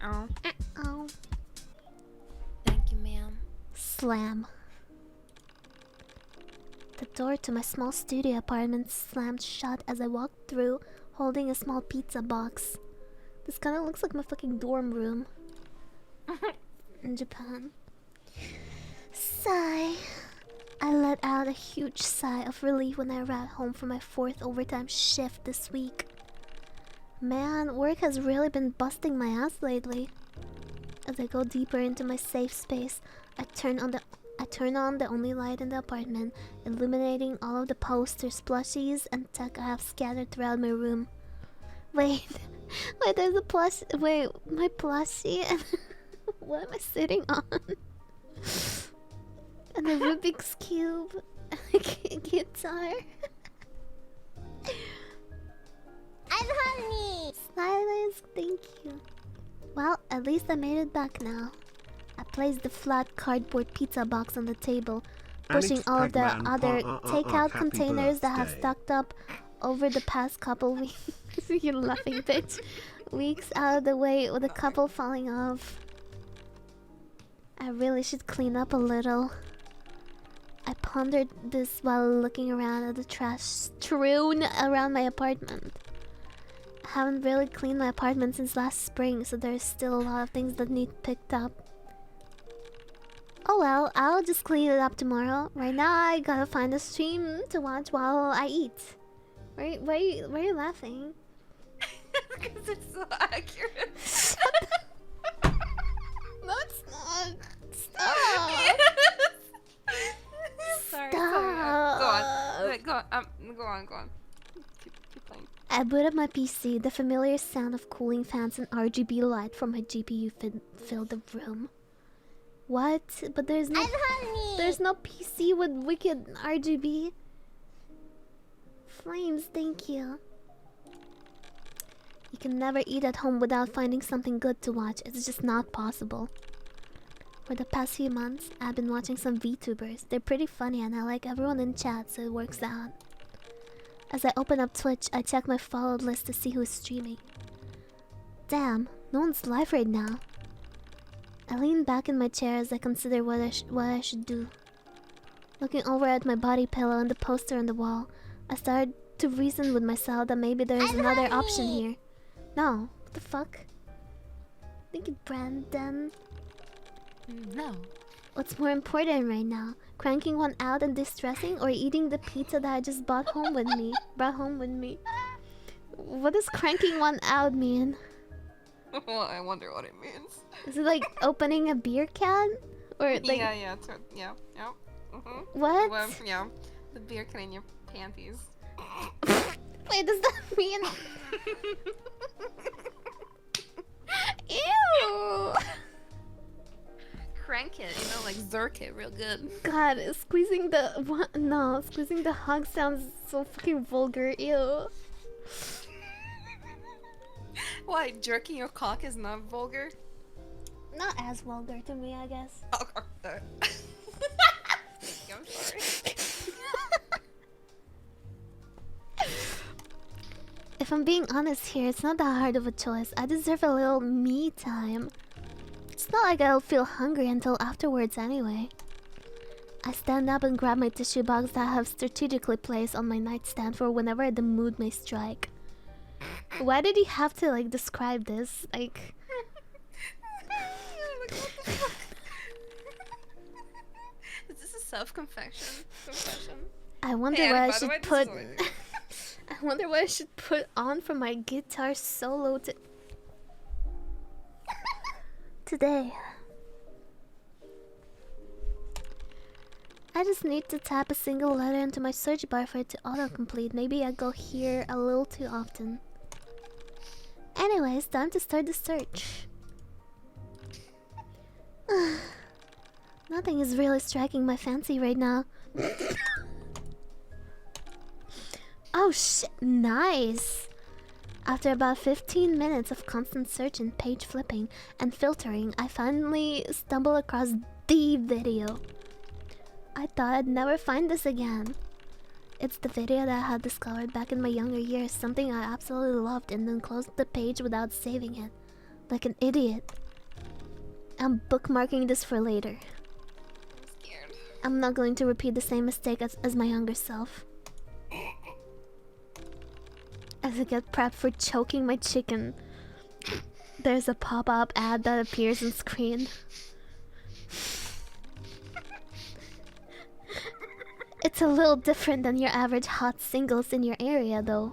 Oh. Oh. Thank you, ma'am. Slam. The door to my small studio apartment slammed shut as I walked through, holding a small pizza box. This kind of looks like my fucking dorm room in Japan. Sigh. I let out a huge sigh of relief when I arrived home from my 4th overtime shift this week. Man, work has really been busting my ass lately. As I go deeper into my safe space, I turn on the only light in the apartment, illuminating all of the posters, plushies, and tech I have scattered throughout my room. Wait, there's a plush. Wait, my plushie. What am I sitting on? And a Rubik's Cube. And a guitar. I'm hungry! Silence, thank you. Well, at least I made it back now. I placed the flat cardboard pizza box on the table, pushing all of the other takeout containers that have stocked up over the past couple weeks. You laughing bitch. Weeks out of the way with a couple falling off. I really should clean up a little. I pondered this while looking around at the trash strewn around my apartment. I haven't really cleaned my apartment since last spring, so there's still a lot of things that need picked up. Oh well, I'll just clean it up tomorrow. Right now, I gotta find a stream to watch while I eat. Why are you laughing? Because it's so accurate. No, it's not. Stop. Sorry. Stop. Go on. Keep playing. I boot up my PC. The familiar sound of cooling fans and RGB light from my GPU filled the room. What? But there's no PC with wicked RGB. Flames, thank you. You can never eat at home without finding something good to watch. It's just not possible. For the past few months, I've been watching some VTubers. They're pretty funny and I like everyone in chat, so it works out. As I open up Twitch, I check my followed list to see who's streaming. Damn, no one's live right now. I lean back in my chair as I consider what I should do. Looking over at my body pillow and the poster on the wall, I started to reason with myself that maybe there is another option here. No, what the fuck? Thank you, Brandon. No. What's more important right now? Cranking one out and distressing, or eating the pizza that I just brought home with me? What does cranking one out mean? Well, I wonder what it means. Is it like opening a beer can? Or like Yeah. what? Well, yeah. The beer can in your panties. Wait, does that mean? Ew! Crank it, like zerk it real good. God, squeezing the what? No, squeezing the hog sounds so fucking vulgar. Ew. Why, jerking your cock is not vulgar? Not as vulgar to me, I guess. Oh, sorry. I'm sorry. If I'm being honest here, it's not that hard of a choice. I deserve a little me time. It's not like I'll feel hungry until afterwards anyway. I stand up and grab my tissue box that I have strategically placed on my nightstand for whenever the mood may strike. Why did he have to like describe this? Like What the fuck? Is this a self-confession? I wonder Hey, what Anny, I by the should way, this put. is what- I wonder what I should put on for my guitar solo today. I just need to tap a single letter into my search bar for it to autocomplete. Maybe I go here a little too often. Anyways, time to start the search. Nothing is really striking my fancy right now. Oh shit, nice! After about 15 minutes of constant search and page flipping and filtering, I finally stumbled across the video. I thought I'd never find this again. It's the video that I had discovered back in my younger years, something I absolutely loved, and then closed the page without saving it. like an idiot. I'm bookmarking this for later. I'm scared. I'm not going to repeat the same mistake as my younger self. As I get prepped for choking my chicken, there's a pop-up ad that appears on screen. It's a little different than your average hot singles in your area, though.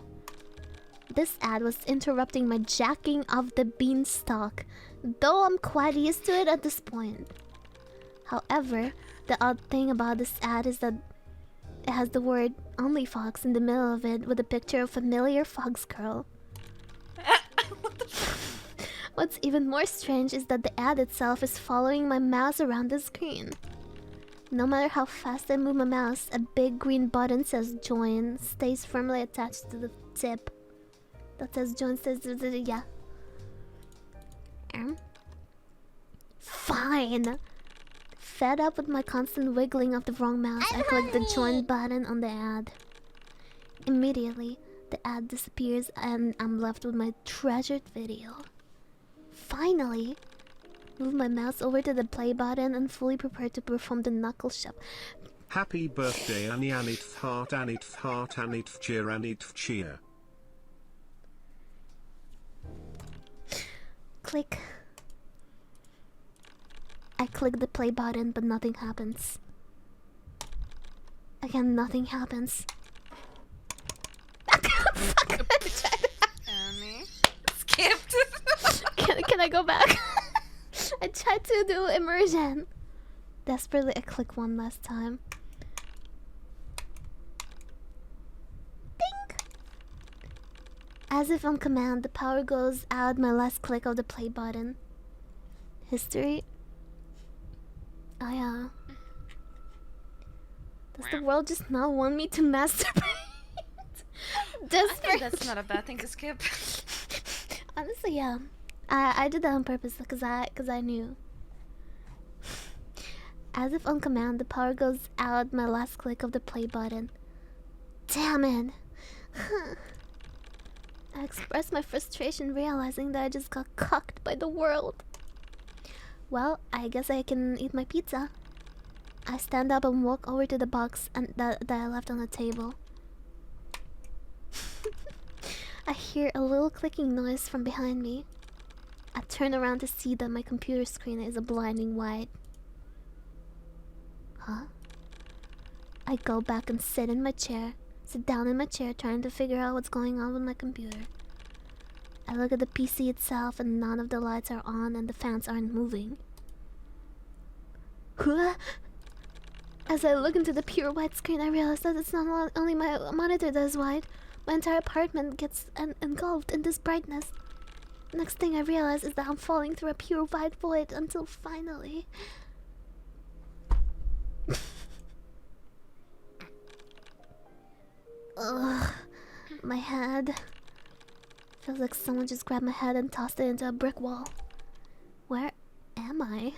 This ad was interrupting my jacking of the beanstalk, though I'm quite used to it at this point. However, the odd thing about this ad is that it has the word OnlyFox in the middle of it with a picture of a familiar fox girl. What's even more strange is that the ad itself is following my mouse around the screen. No matter how fast I move my mouse, a big green button says join stays firmly attached to the tip. That says join stays, yeah. Fine. Fed up with my constant wiggling of the wrong mouse, I click the join button on the ad. Immediately, the ad disappears and I'm left with my treasured video. Finally, move my mouse over to the play button and fully prepare to perform the knuckle shove. Happy birthday, Anny, Anit heart, Anit heart, Anit cheer, Anit cheer. Click. I click the play button, but nothing happens. Again, nothing happens. Annie. Skipped. Can I go back? I tried to do immersion. Desperately, I click one last time. Ding! As if on command, the power goes out my last click of the play button. History. Oh yeah. Does the world just not want me to masturbate? I think that's not a bad thing to skip. Honestly, yeah. I did that on purpose because I knew. As if on command, the power goes out my last click of the play button. Damn it! I expressed my frustration realizing that I just got cucked by the world. Well, I guess I can eat my pizza. I stand up and walk over to the box that I left on the table. I hear a little clicking noise from behind me. I turn around to see that my computer screen is a blinding white. Huh? I go back and sit down in my chair trying to figure out what's going on with my computer. I look at the PC itself and none of the lights are on and the fans aren't moving. As I look into the pure white screen, I realize that it's not only my monitor that is white. My entire apartment gets engulfed in this brightness. Next thing I realize is that I'm falling through a pure white void until finally... Ugh, my head. Feels like someone just grabbed my head and tossed it into a brick wall. Where am I?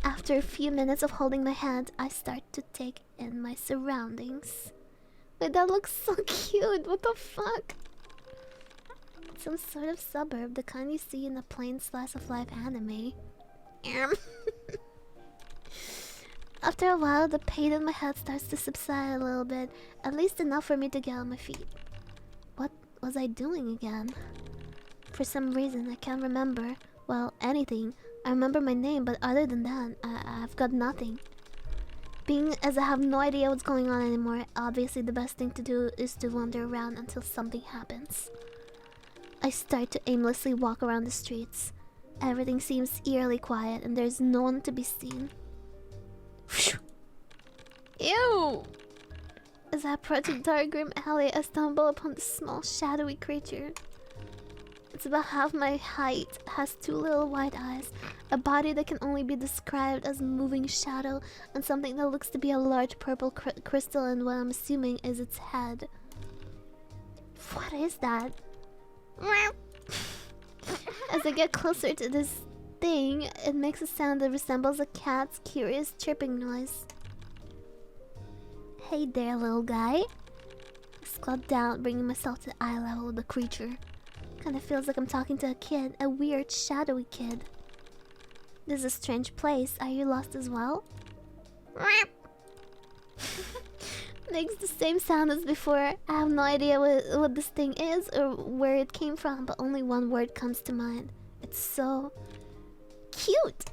After a few minutes of holding my head, I start to take in my surroundings. Wait, that looks so cute. What the fuck? Some sort of suburb, the kind you see in a plain slice of life anime. After a while, the pain in my head starts to subside a little bit, at least enough for me to get on my feet. What was I doing again? For some reason, I can't remember, well, anything. I remember my name, but other than that, I've got nothing. Being as I have no idea what's going on anymore, obviously the best thing to do is to wander around until something happens. I start to aimlessly walk around the streets. Everything seems eerily quiet and there's no one to be seen. Ew! As I approach a dark grim alley, I stumble upon this small shadowy creature. It's about half my height, has two little white eyes, a body that can only be described as a moving shadow, and something that looks to be a large purple crystal and what I'm assuming is its head. What is that? As I get closer to this thing, it makes a sound that resembles a cat's curious chirping noise. Hey there, little guy. I squat down, bringing myself to eye level with the creature. Kinda feels like I'm talking to a kid, a weird, shadowy kid. This is a strange place. Are you lost as well? Makes the same sound as before. I have no idea what this thing is or where it came from, but only one word comes to mind. It's so cute.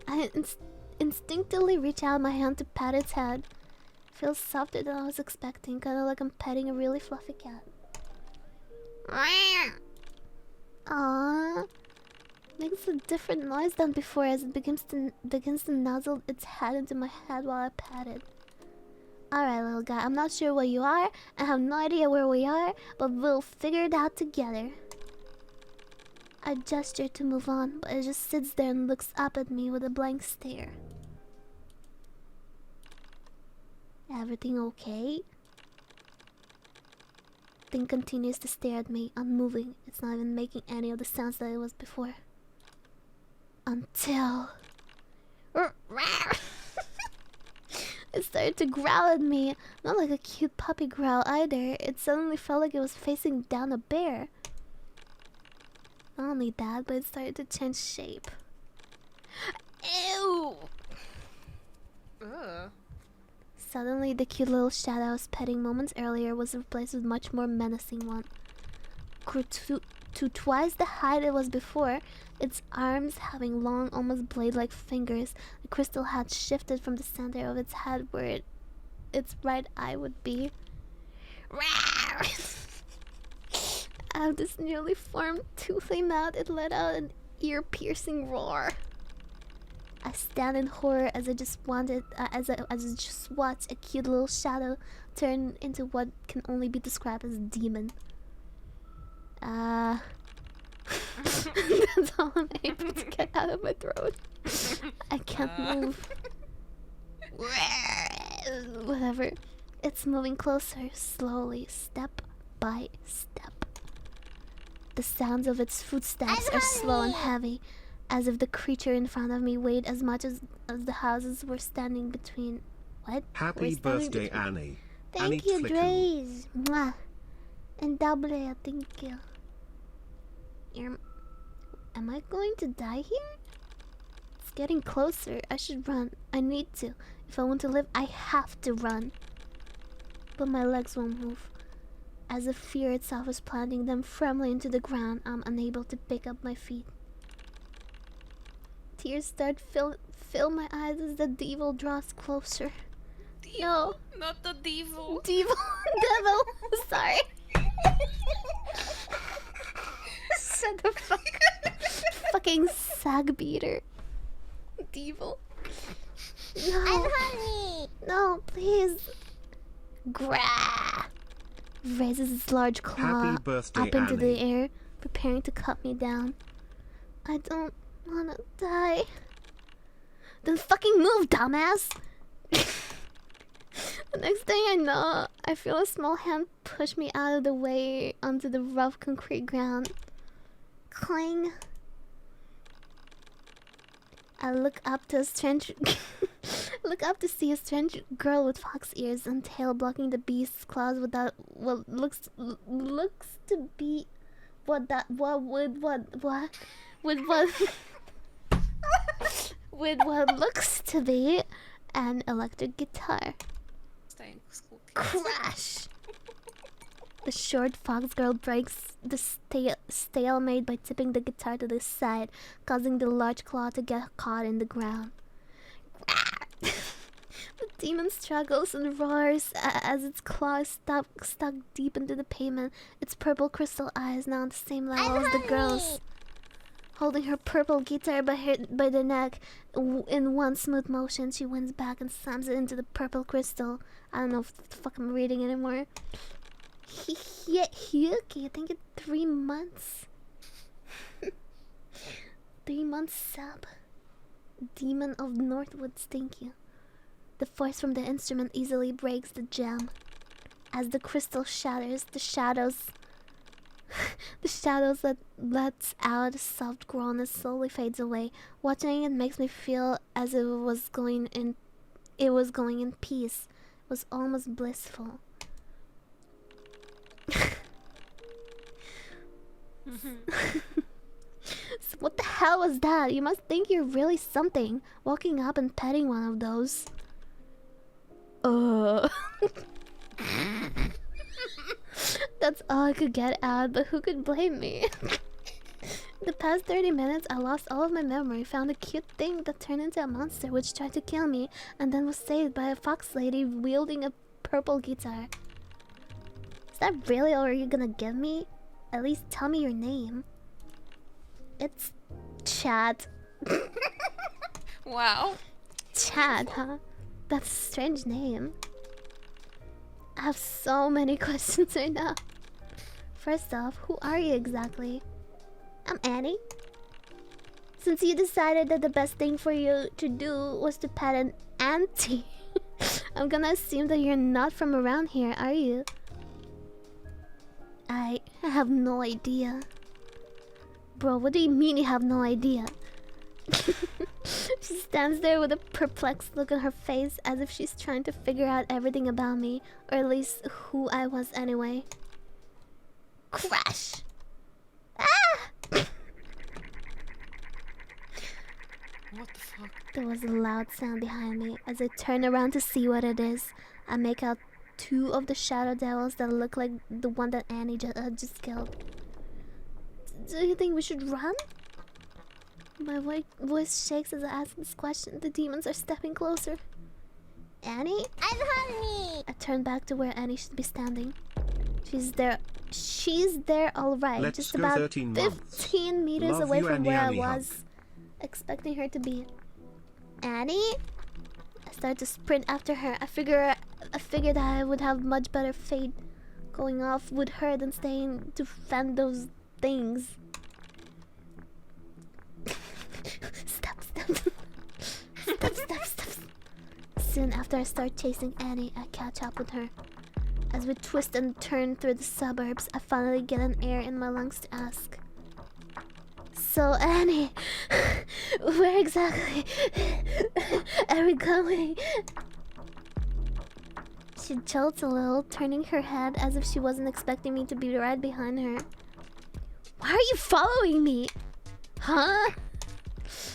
I instinctively reach out my hand to pat its head. Feels softer than I was expecting, kinda like I'm petting a really fluffy cat. Aww. Makes a different noise than before as it begins to nuzzle its head into my head while I pat it. Alright, little guy, I'm not sure where you are. I have no idea where we are, but we'll figure it out together. I gesture to move on, but it just sits there and looks up at me with a blank stare. Everything okay? Thing continues to stare at me, unmoving. It's not even making any of the sounds that it was before. Until... It started to growl at me. Not like a cute puppy growl either. It suddenly felt like it was facing down a bear. Not only that, but it started to change shape. Ew! Ugh. Suddenly, the cute little shadow I was petting moments earlier was replaced with a much more menacing one. Grew to twice the height it was before, its arms having long, almost blade-like fingers. The crystal had shifted from the center of its head where its right eye would be. Out of this newly formed toothy mouth, it let out an ear-piercing roar. I stand in horror as I just watch a cute little shadow turn into what can only be described as a demon. That's all I'm able to get out of my throat. I can't move. Whatever. It's moving closer, slowly, step by step. The sounds of its footsteps are slow and heavy, as if the creature in front of me weighed as much as the houses were standing between. What? Happy birthday, Annie. Thank you, Draze. Mwah. And double, thank you. Am I going to die here? It's getting closer. I should run. I need to. If I want to live, I have to run. But my legs won't move. As if fear itself is planting them firmly into the ground, I'm unable to pick up my feet. Tears start fill my eyes as the devil draws closer. No. Not the devil. Devil. Devil. Sorry. Shut the fuck up. Fucking sag beater. Devil. No. I'm honey. No, please. Grah. Raises its large claw up into the air, preparing to cut me down. I don't wanna die. Then fucking move, dumbass! The next thing I know, I feel a small hand push me out of the way onto the rough concrete ground. Clang. I look up to a strange see a strange girl with fox ears and tail blocking the beast's claws without what looks to be with what looks to be an electric guitar. Stay in school. Crash! The short fox girl breaks the stalemate by tipping the guitar to the side, causing the large claw to get caught in the ground. The demon struggles and roars as its claws stuck deep into the pavement. Its purple crystal eyes now on the same level as the girl's. Holding her purple guitar by the neck, in one smooth motion, she wins back and slams it into the purple crystal. I don't know if the fuck I'm reading anymore. Hyuki, I think it's 3 months. 3 months sub. Demon of Northwoods, thank you. The force from the instrument easily breaks the gem. As the crystal shatters, the shadows that lets out a soft groan and slowly fades away. Watching it makes me feel as if it was going in peace. It was almost blissful. So what the hell was that? You must think you're really something, walking up and petting one of those. That's all I could get out, but who could blame me? The past 30 minutes, I lost all of my memory, found a cute thing that turned into a monster which tried to kill me, and then was saved by a fox lady wielding a purple guitar. Is that really all you're gonna give me? At least tell me your name. It's Chad. Wow. Chad, huh? That's a strange name. I have so many questions right now. First off, who are you exactly? I'm Annie. Since you decided that the best thing for you to do was to pet an auntie, I'm gonna assume that you're not from around here, are you? I have no idea. Bro, what do you mean you have no idea? She stands there with a perplexed look on her face as if she's trying to figure out everything about me, or at least who I was anyway. Crash! Ah! What the fuck? There was a loud sound behind me. As I turn around to see what it is, I make out two of the shadow devils that look like the one that Annie just killed. Do you think we should run? My voice shakes as I ask this question. The demons are stepping closer. Annie? I'm Honey. I turn back to where Annie should be standing. She's there. She's there alright. Let's just go about 13 months. 15 meters Love away you, from Annie, where Annie, I was expecting her to be. Annie? I start to sprint after her. I figured that I would have much better fate going off with her than staying to fend those things. Step. Soon after I start chasing Annie, I catch up with her. As we twist and turn through the suburbs, I finally get an air in my lungs to ask. So Annie, where exactly are we going? She jolts a little, turning her head as if she wasn't expecting me to be right behind her. Why are you following me? Huh?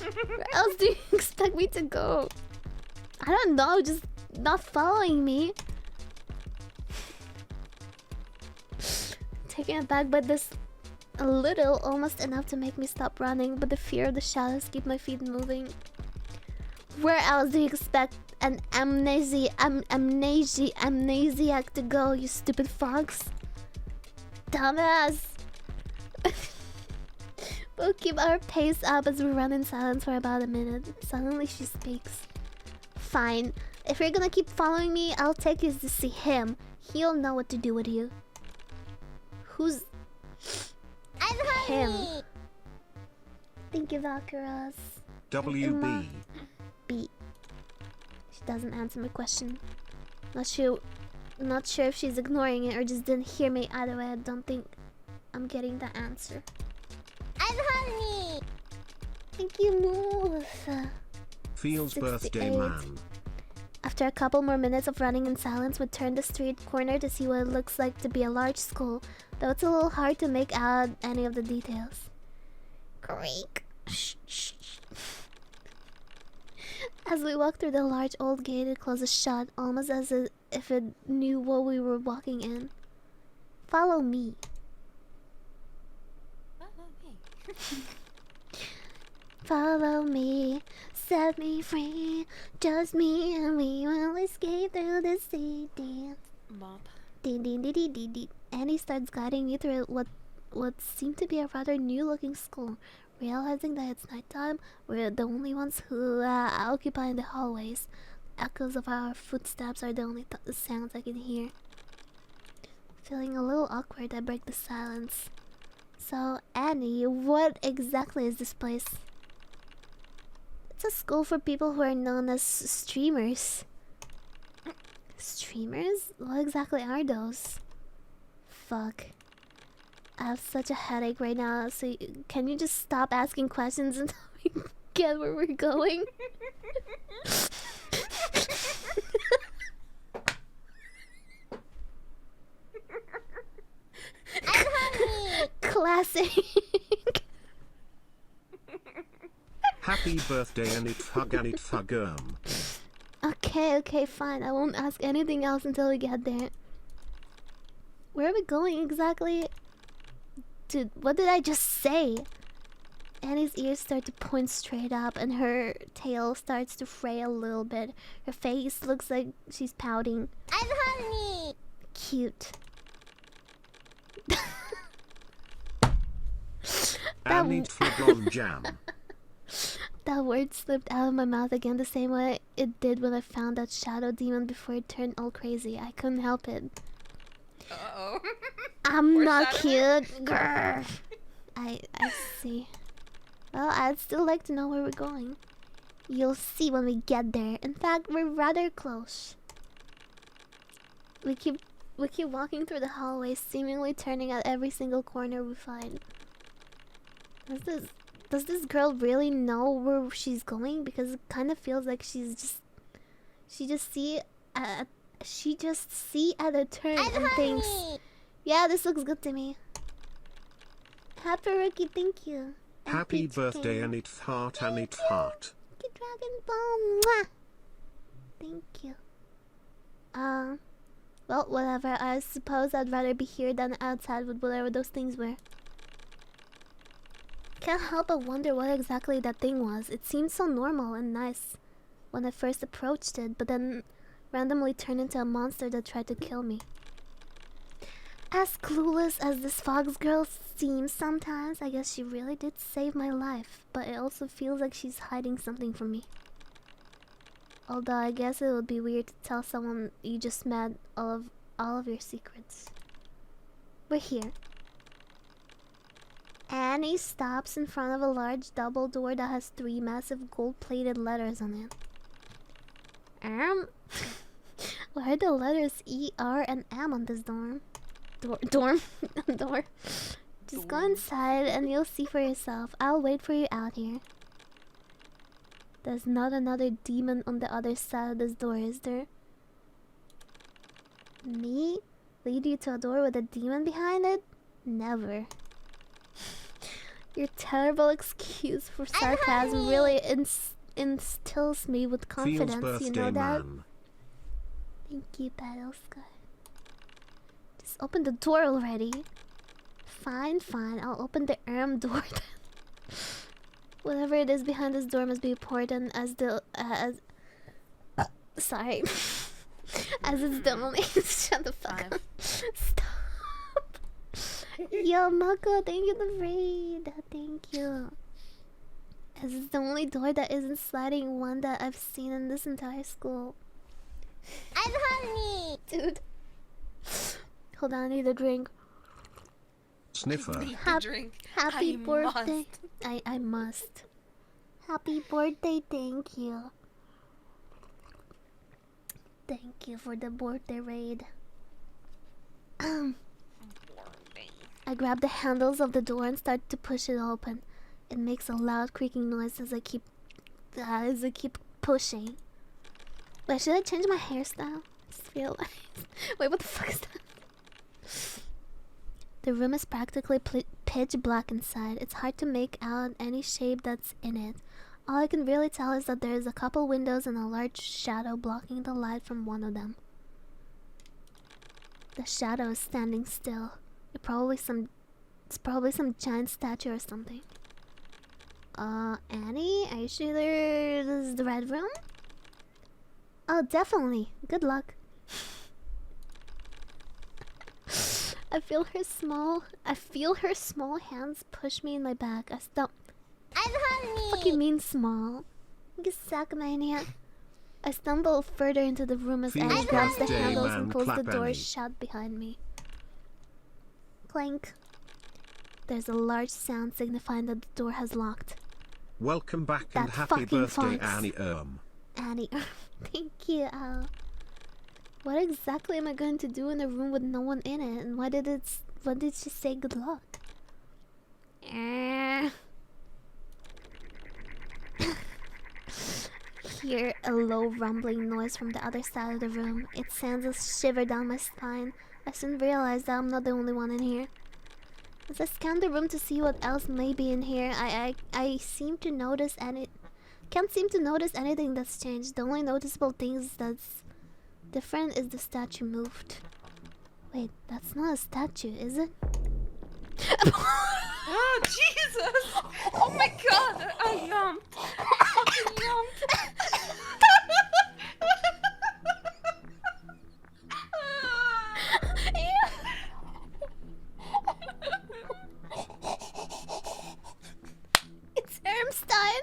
Where else do you expect me to go? I don't know, just not following me. Taken aback by this a little, almost enough to make me stop running, but the fear of the shadows keep my feet moving. Where else do you expect an amnesiac to go, you stupid fox? Dumbass! We'll keep our pace up as we run in silence for about a minute. Suddenly she speaks. Fine. If you're gonna keep following me, I'll take you to see him. He'll know what to do with you. Who's I'm him? Honey. Thank you, Valkyras. WB. B. She doesn't answer my question. Not sure if she's ignoring it or just didn't hear me. Either way, I don't think I'm getting the answer. I'm Honey. Thank you, Moose. Feels 68. birthday man. After a couple more minutes of running in silence, we turn the street corner to see what it looks like to be a large school, though it's a little hard to make out any of the details. Creak. Shh, shh, shh. As we walk through the large old gate, it closes shut, almost as if it knew what we were walking in. Follow me. Follow me, set me free, just me and we will escape through the city. Bop. Ding ding ding ding ding ding. Annie starts guiding me through what seemed to be a rather new-looking school. Realizing that it's nighttime, we're the only ones who occupy the hallways. Echoes of our footsteps are the only sounds I can hear. Feeling a little awkward, I break the silence. So, Annie, what exactly is this place? It's a school for people who are known as streamers. Streamers? What exactly are those? Fuck. I have such a headache right now, so can you just stop asking questions until we get where we're going? I'm Honey. Classic. Happy birthday and it hug Okay, fine. I won't ask anything else until we get there. Where are we going exactly? Dude, what did I just say? Annie's ears start to point straight up and her tail starts to fray a little bit. Her face looks like she's pouting. I'm hungry. Cute. And eat flagon jam. That word slipped out of my mouth again the same way it did when I found that shadow demon before it turned all crazy. I couldn't help it. Uh-oh. I'm not Foreshadowing? cute. Grr. I see. Well, I'd still like to know where we're going. You'll see when we get there. In fact, we're rather close. We keep walking through the hallways, seemingly turning at every single corner we find. Does this girl really know where she's going? Because it kind of feels like she just see at a turn I'm and thinks, hungry. yeah, this looks good to me. Happy rookie, thank you. And Happy Peach birthday King. and it heart and it heart. Thank you, Dragon Ball. Mwah. Thank you. Well, whatever. I suppose I'd rather be here than outside with whatever those things were. Can't help but wonder what exactly that thing was. It seemed so normal and nice when I first approached it, but then randomly turned into a monster that tried to kill me. As clueless as this fox girl seems sometimes, I guess she really did save my life, but it also feels like she's hiding something from me. Although I guess it would be weird to tell someone you just met all of your secrets. We're here. Annie stops in front of a large double door that has 3 massive gold-plated letters on it. Why are the letters E, R, and M on this dorm? Door. Just go inside and you'll see for yourself. I'll wait for you out here. There's not another demon on the other side of this door, is there? Me? Lead you to a door with a demon behind it? Never. Your terrible excuse for sarcasm really instills me with Feels confidence, birthday you know that? man. Thank you, Battle Sky. Just open the door already. Fine. I'll open the door then. Whatever it is behind this door must be important sorry. As it's the only shut the fuck up. Stop. Yo, Mako, thank you for the raid. Thank you. As it's the only door that isn't sliding one that I've seen in this entire school. I'm hungry. Dude. Hold on, I need a drink. Sniffer. Need to drink. Happy I birthday. must. I must. Happy birthday, thank you. Thank you for the birthday raid. I grab the handles of the door and start to push it open. It makes a loud creaking noise as I keep pushing. Wait, should I change my hairstyle? I just feel like... Wait, what the fuck is that? The room is practically pitch black inside. It's hard to make out any shape that's in it. All I can really tell is that there is a couple windows and a large shadow blocking the light from one of them. The shadow is standing still. It's probably some giant statue or something. Annie, are you sure this is the red room? Oh, definitely. Good luck. I feel her small hands push me in my back. I stop. I'm hungry. What do you mean small? You suck, maniac. I stumble further into the room as Feels Annie grabs the birthday, handles man, and pulls the clap door Annie. shut behind me. Clank. There's a large sound signifying that the door has locked. Welcome back and That happy fucking birthday, fox. Annie. Annie, thank you. What exactly am I going to do in a room with no one in it? And why did she say good luck? Hear a low rumbling noise from the other side of the room. It sends a shiver down my spine. I soon realize that I'm not the only one in here. As I scan the room to see what else may be in here, I seem to notice can't seem to notice anything that's changed. The only noticeable things that's different is the statue moved. Wait, that's not a statue, is it? Oh, Jesus! Oh my god! I jumped. I fucking jumped. It's Ermstein!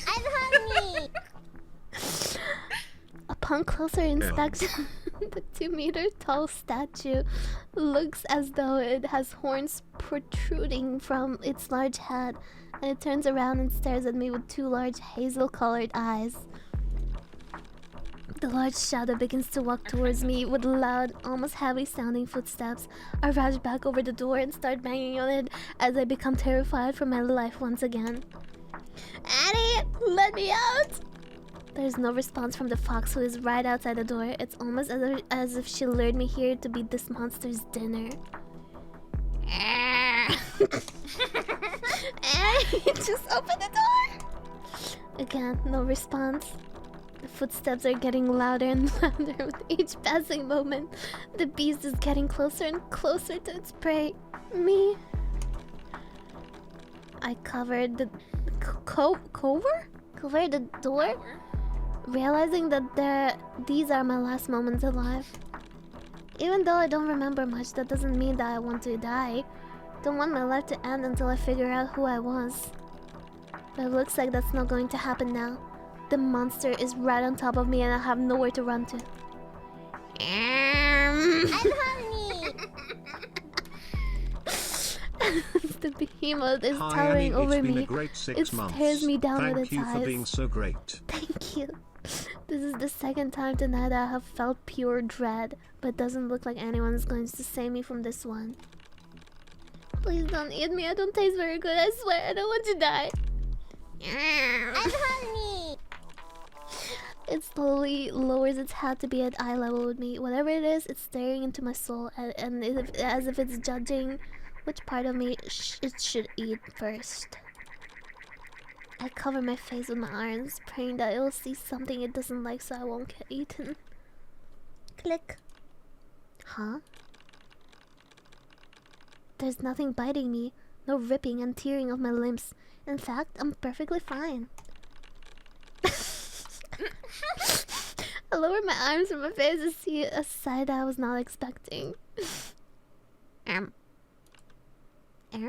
I'm hungry. Upon closer inspection, the 2-meter tall statue looks as though it has horns protruding from its large head, and it turns around and stares at me with 2 large hazel-colored eyes. The large shadow begins to walk towards me with loud, almost heavy-sounding footsteps. I rush back over the door and start banging on it as I become terrified for my life once again. Annie, let me out! There's no response from the fox, who is right outside the door. It's almost as if she lured me here to be this monster's dinner. Annie, just open the door! Again, no response. The footsteps are getting louder and louder with each passing moment. The beast is getting closer and closer to its prey. Me. I covered the cover the door, realizing that these are my last moments alive. Even though I don't remember much, that doesn't mean that I want to die. Don't want my life to end until I figure out who I was. But it looks like that's not going to happen now. The monster is right on top of me and I have nowhere to run to. I'm hungry. The behemoth is Hi, towering Annie, over it's been me. a great 6 It months. stares me down Thank with its you eyes. for being so great. Thank you. This is the second time tonight I have felt pure dread, but it doesn't look like anyone is going to save me from this one. Please don't eat me. I don't taste very good. I swear I don't want to die. I'm hungry. It slowly lowers its head to be at eye level with me. Whatever it is, it's staring into my soul, and as if it's judging which part of me it should eat first. I cover my face with my arms, praying that it will see something it doesn't like so I won't get eaten. Click. Huh? There's nothing biting me, no ripping and tearing of my limbs. In fact, I'm perfectly fine. I lowered my arms from my face to see a sight I was not expecting. Erm. The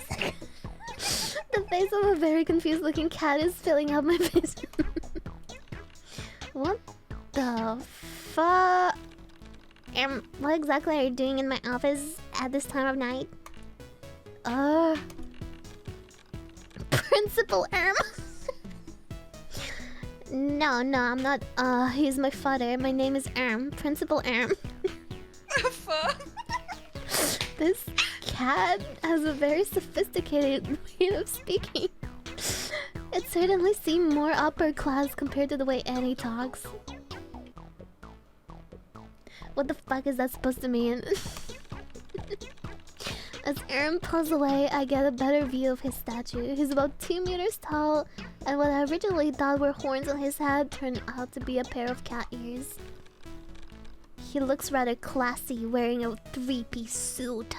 music. The face of a very confused looking cat is filling up my face. What the fuck? What exactly are you doing in my office at this time of night? Principal Erm. No, I'm not. He's my father. My name is Erm. Principal Erm. Fuck. This cat has a very sophisticated way of speaking. It certainly seemed more upper class compared to the way Annie talks. What the fuck is that supposed to mean? As Aaron pulls away, I get a better view of his statue. He's about 2 meters tall, and what I originally thought were horns on his head turned out to be a pair of cat ears. He looks rather classy, wearing a 3-piece suit.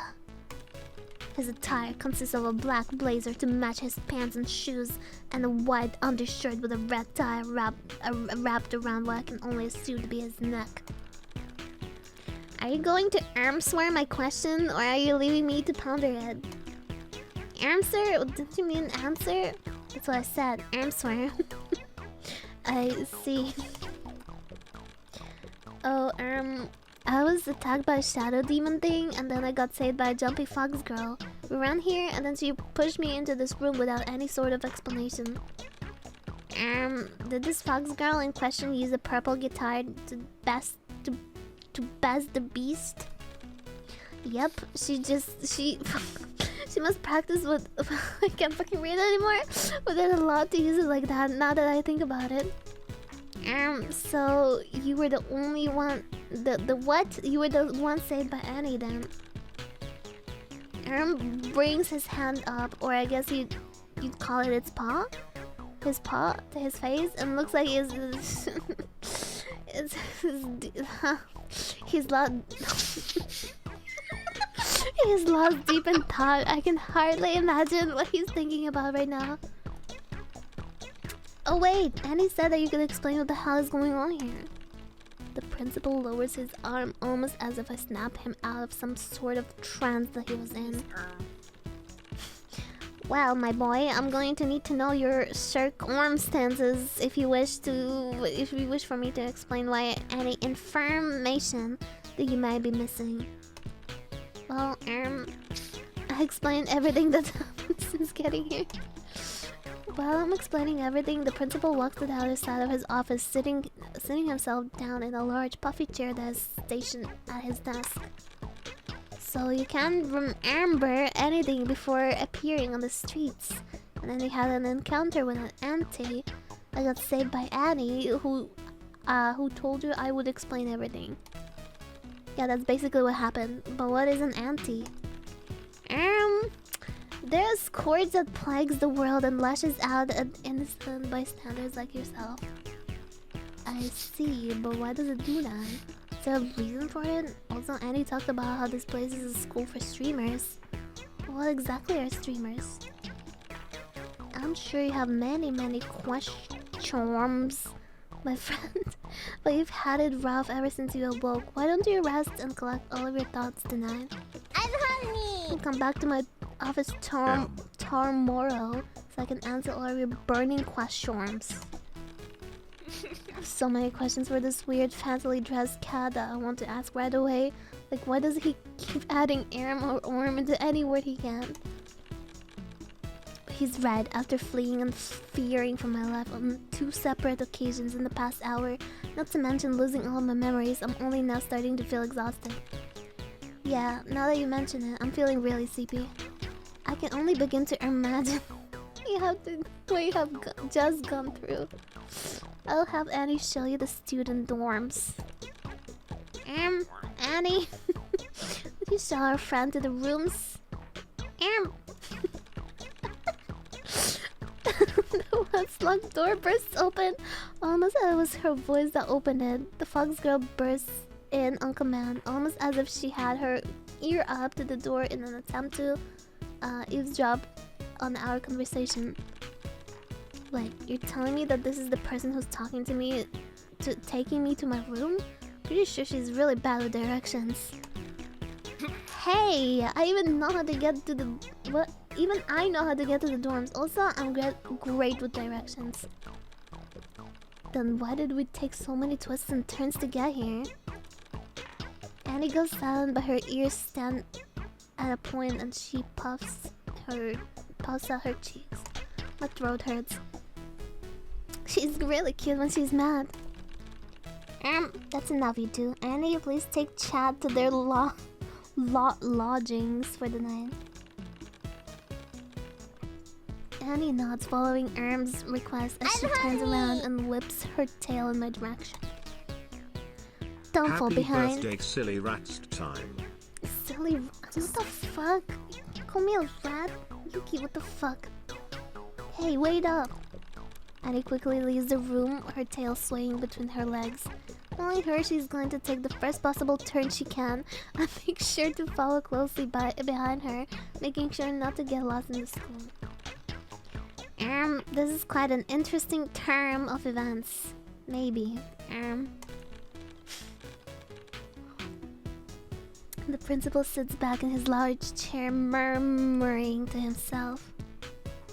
His attire consists of a black blazer to match his pants and shoes, and a white undershirt with a red tie wrapped around what I can only assume to be his neck. Are you going to swear my question, or are you leaving me to ponder it? Answer? Didn't you mean answer? That's what I said. Swear. I see. Oh, I was attacked by a shadow demon thing, and then I got saved by a jumpy fox girl. We ran here, and then she pushed me into this room without any sort of explanation. Did this fox girl in question use a purple guitar to best the beast? Yep, she must practice with I can't fucking read it anymore. But they're allowed to use it like that now that I think about it. So you were the only one. The what? You were the one saved by Annie then. Brings his hand up, or I guess you'd call it its paw. His paw to his face, and looks like he's he's lost. He's lost deep in thought. I can hardly imagine what he's thinking about right now. Oh wait, Annie said that you could explain what the hell is going on here. The principal lowers his arm almost as if I snap him out of some sort of trance that he was in. Well, my boy, I'm going to need to know your circumstances if you wish for me to explain why any information that you might be missing. Well, I explained everything that's happened since getting here. While I'm explaining everything, the principal walks to the other side of his office, sitting himself down in a large puffy chair that is stationed at his desk. So you can't remember anything before appearing on the streets. And then he had an encounter with an auntie that got saved by Annie, who told you I would explain everything. Yeah, that's basically what happened. But what is an auntie? There's scourge that plagues the world and lashes out at innocent bystanders like yourself. I see, but why does it do that? Is there a reason for it? Also, Annie talked about how this place is a school for streamers. What exactly are streamers? I'm sure you have many questions, my friend. But you've had it rough ever since you awoke. Why don't you rest and collect all of your thoughts tonight? I'm hungry. And come back to my office tomorrow so I can answer all of your burning questions. I have so many questions for this weird fancily dressed cat that I want to ask right away. Like, why does he keep adding Aram or Orm into any word he can? He's red after fleeing and fearing for my life on 2 separate occasions in the past hour. Not to mention losing all of my memories. I'm only now starting to feel exhausted. Yeah, now that you mention it, I'm feeling really sleepy. I can only begin to imagine what you have just gone through. I'll have Annie show you the student dorms. Annie, would you show our friend to the rooms? The once locked door bursts open. Almost as it was her voice that opened it. The fox girl bursts in on command, almost as if she had her ear up to the door in an attempt to eavesdrop on our conversation. Wait, you're telling me that this is the person who's talking to me, taking me to my room? Pretty sure she's really bad with directions. Hey, I even know how to get to the... What? Even I know how to get to the dorms. Also, I'm great with directions. Then why did we take so many twists and turns to get here? Annie goes silent, but her ears stand at a point and she puffs out her cheeks. My throat hurts. She's really cute when she's mad. That's enough, you two. Annie, please take Chad to their lodgings for the night. Annie nods, following Erm's request as she turns around and whips her tail in my direction. Don't fall behind. Happy birthday, silly rats time. Silly rat? What the fuck? You call me a rat? Yuki, what the fuck? Hey, wait up! Annie quickly leaves the room, her tail swaying between her legs. Knowing her, she's going to take the first possible turn she can and make sure to follow closely behind her, making sure not to get lost in the school. This is quite an interesting term of events. Maybe. The principal sits back in his large chair, murmuring to himself.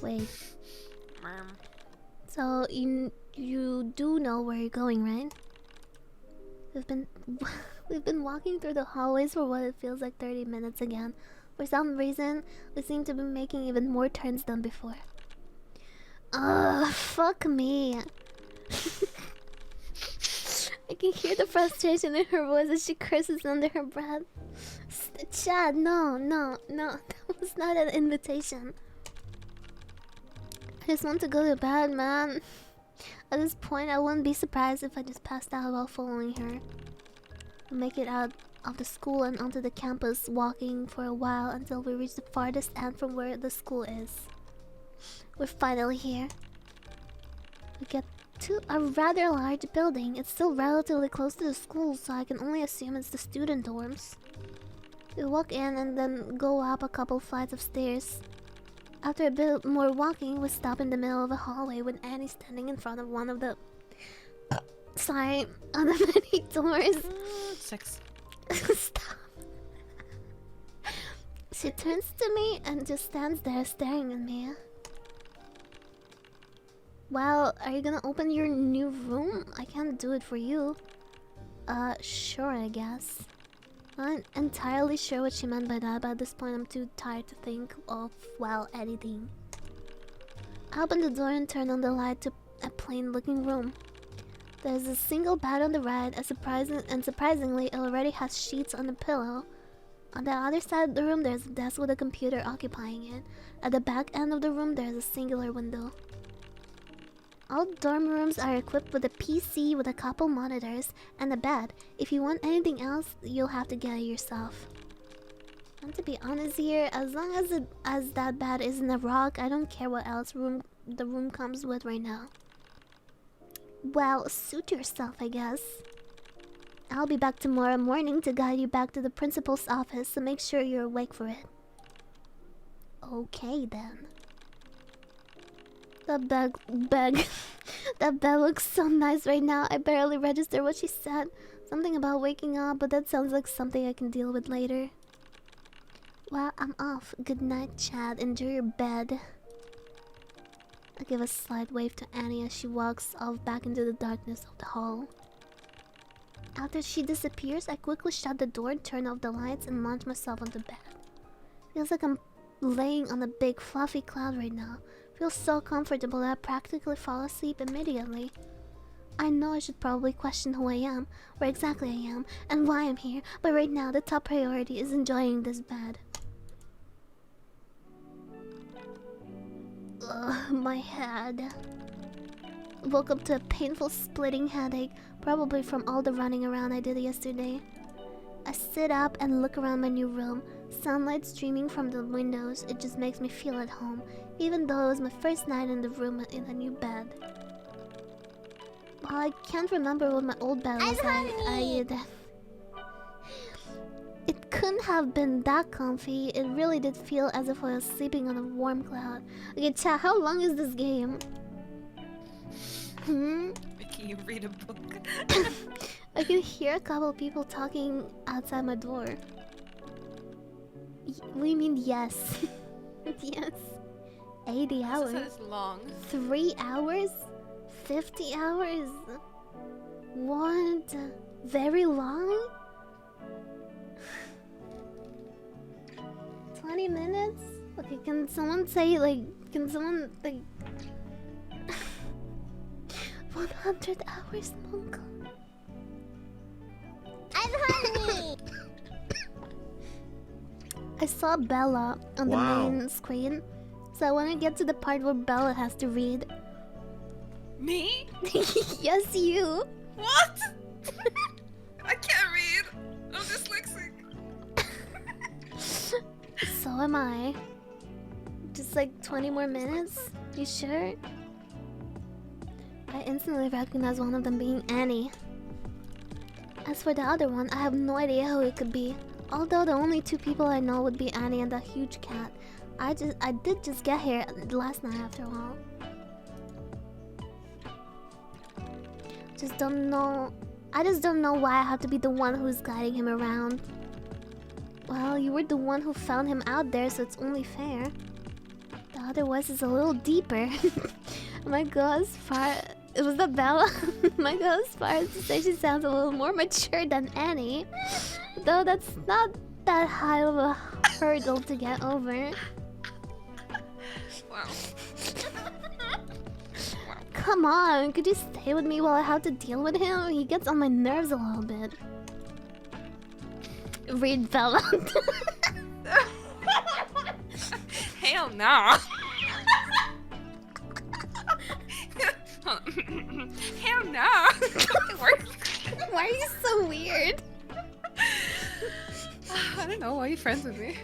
Wait. So you do know where you're going, right? We've been walking through the hallways for what it feels like 30 minutes again. For some reason, we seem to be making even more turns than before. Ugh, fuck me. I can hear the frustration in her voice as she curses under her breath. Chad, no, that was not an invitation. I just want to go to bed, man. At this point, I wouldn't be surprised if I just passed out while following her. We'll make it out of the school and onto the campus, walking for a while until we reach the farthest end from where the school is. We're finally here. We get to a rather large building. It's still relatively close to the school, so I can only assume it's the student dorms. We walk in and then go up a couple flights of stairs. After a bit more walking, we stop in the middle of a hallway with Annie standing in front of one of the... Sorry, on the many doors. 6. Stop. She turns to me and just stands there staring at me. Well, are you gonna open your new room? I can't do it for you. Sure, I guess. I'm not entirely sure what she meant by that, but at this point I'm too tired to think of, well, anything. I open the door and turn on the light to a plain-looking room. There's a single bed on the right, surprisingly, it already has sheets on the pillow. On the other side of the room, there's a desk with a computer occupying it. At the back end of the room, there's a singular window. All dorm rooms are equipped with a PC with a couple monitors and a bed. If you want anything else, you'll have to get it yourself. And to be honest here, as long as that bed isn't a rock, I don't care what else the room comes with right now. Well, suit yourself, I guess. I'll be back tomorrow morning to guide you back to the principal's office, so make sure you're awake for it. Okay then. That bed looks so nice right now. I barely registered what she said. Something about waking up, but that sounds like something I can deal with later. Well, I'm off. Good night, Chad. Enjoy your bed. I give a slight wave to Annie as she walks off back into the darkness of the hall. After she disappears, I quickly shut the door, turn off the lights, and launch myself onto bed. Feels like I'm laying on a big fluffy cloud right now. Feels so comfortable that I practically fall asleep immediately. I know I should probably question who I am, where exactly I am, and why I'm here, but right now the top priority is enjoying this bed. Ugh, my head. Woke up to a painful splitting headache, probably from all the running around I did yesterday. I sit up and look around my new room. Sunlight streaming from the windows, it just makes me feel at home, even though it was my first night in the room in a new bed. While I can't remember what my old bed was like, it couldn't have been that comfy. It really did feel as if I was sleeping on a warm cloud. Okay, chat, how long is this game? Can you read a book? I can hear a couple people talking outside my door. What do you mean yes? Yes. 80 hours. This is long. 3 hours? 50 hours? What? Very long? 20 minutes? Okay, can someone say like... Can someone like... 100 hours longer? I'm hungry. I saw Bella on the main screen, so I want to get to the part where Bella has to read. Me? Yes, you. What? I can't read. I'm dyslexic. So am I. Just like 20 more minutes? You sure? I instantly recognize one of them being Annie. As for the other one, I have no idea who it could be. Although the only two people I know would be Annie and that huge cat. I did just get here last night after all. I just don't know why I have to be the one who's guiding him around. Well, you were the one who found him out there, so it's only fair. The other voice is a little deeper. My God, as far... Was that Bella? My God, as far as to say she sounds a little more mature than Annie. Though that's not that high of a hurdle to get over. Wow. Come on, could you stay with me while I have to deal with him? He gets on my nerves a little bit. Read Bella. Hell no. now. It works. Why are you so weird? I don't know. Why are you friends with me?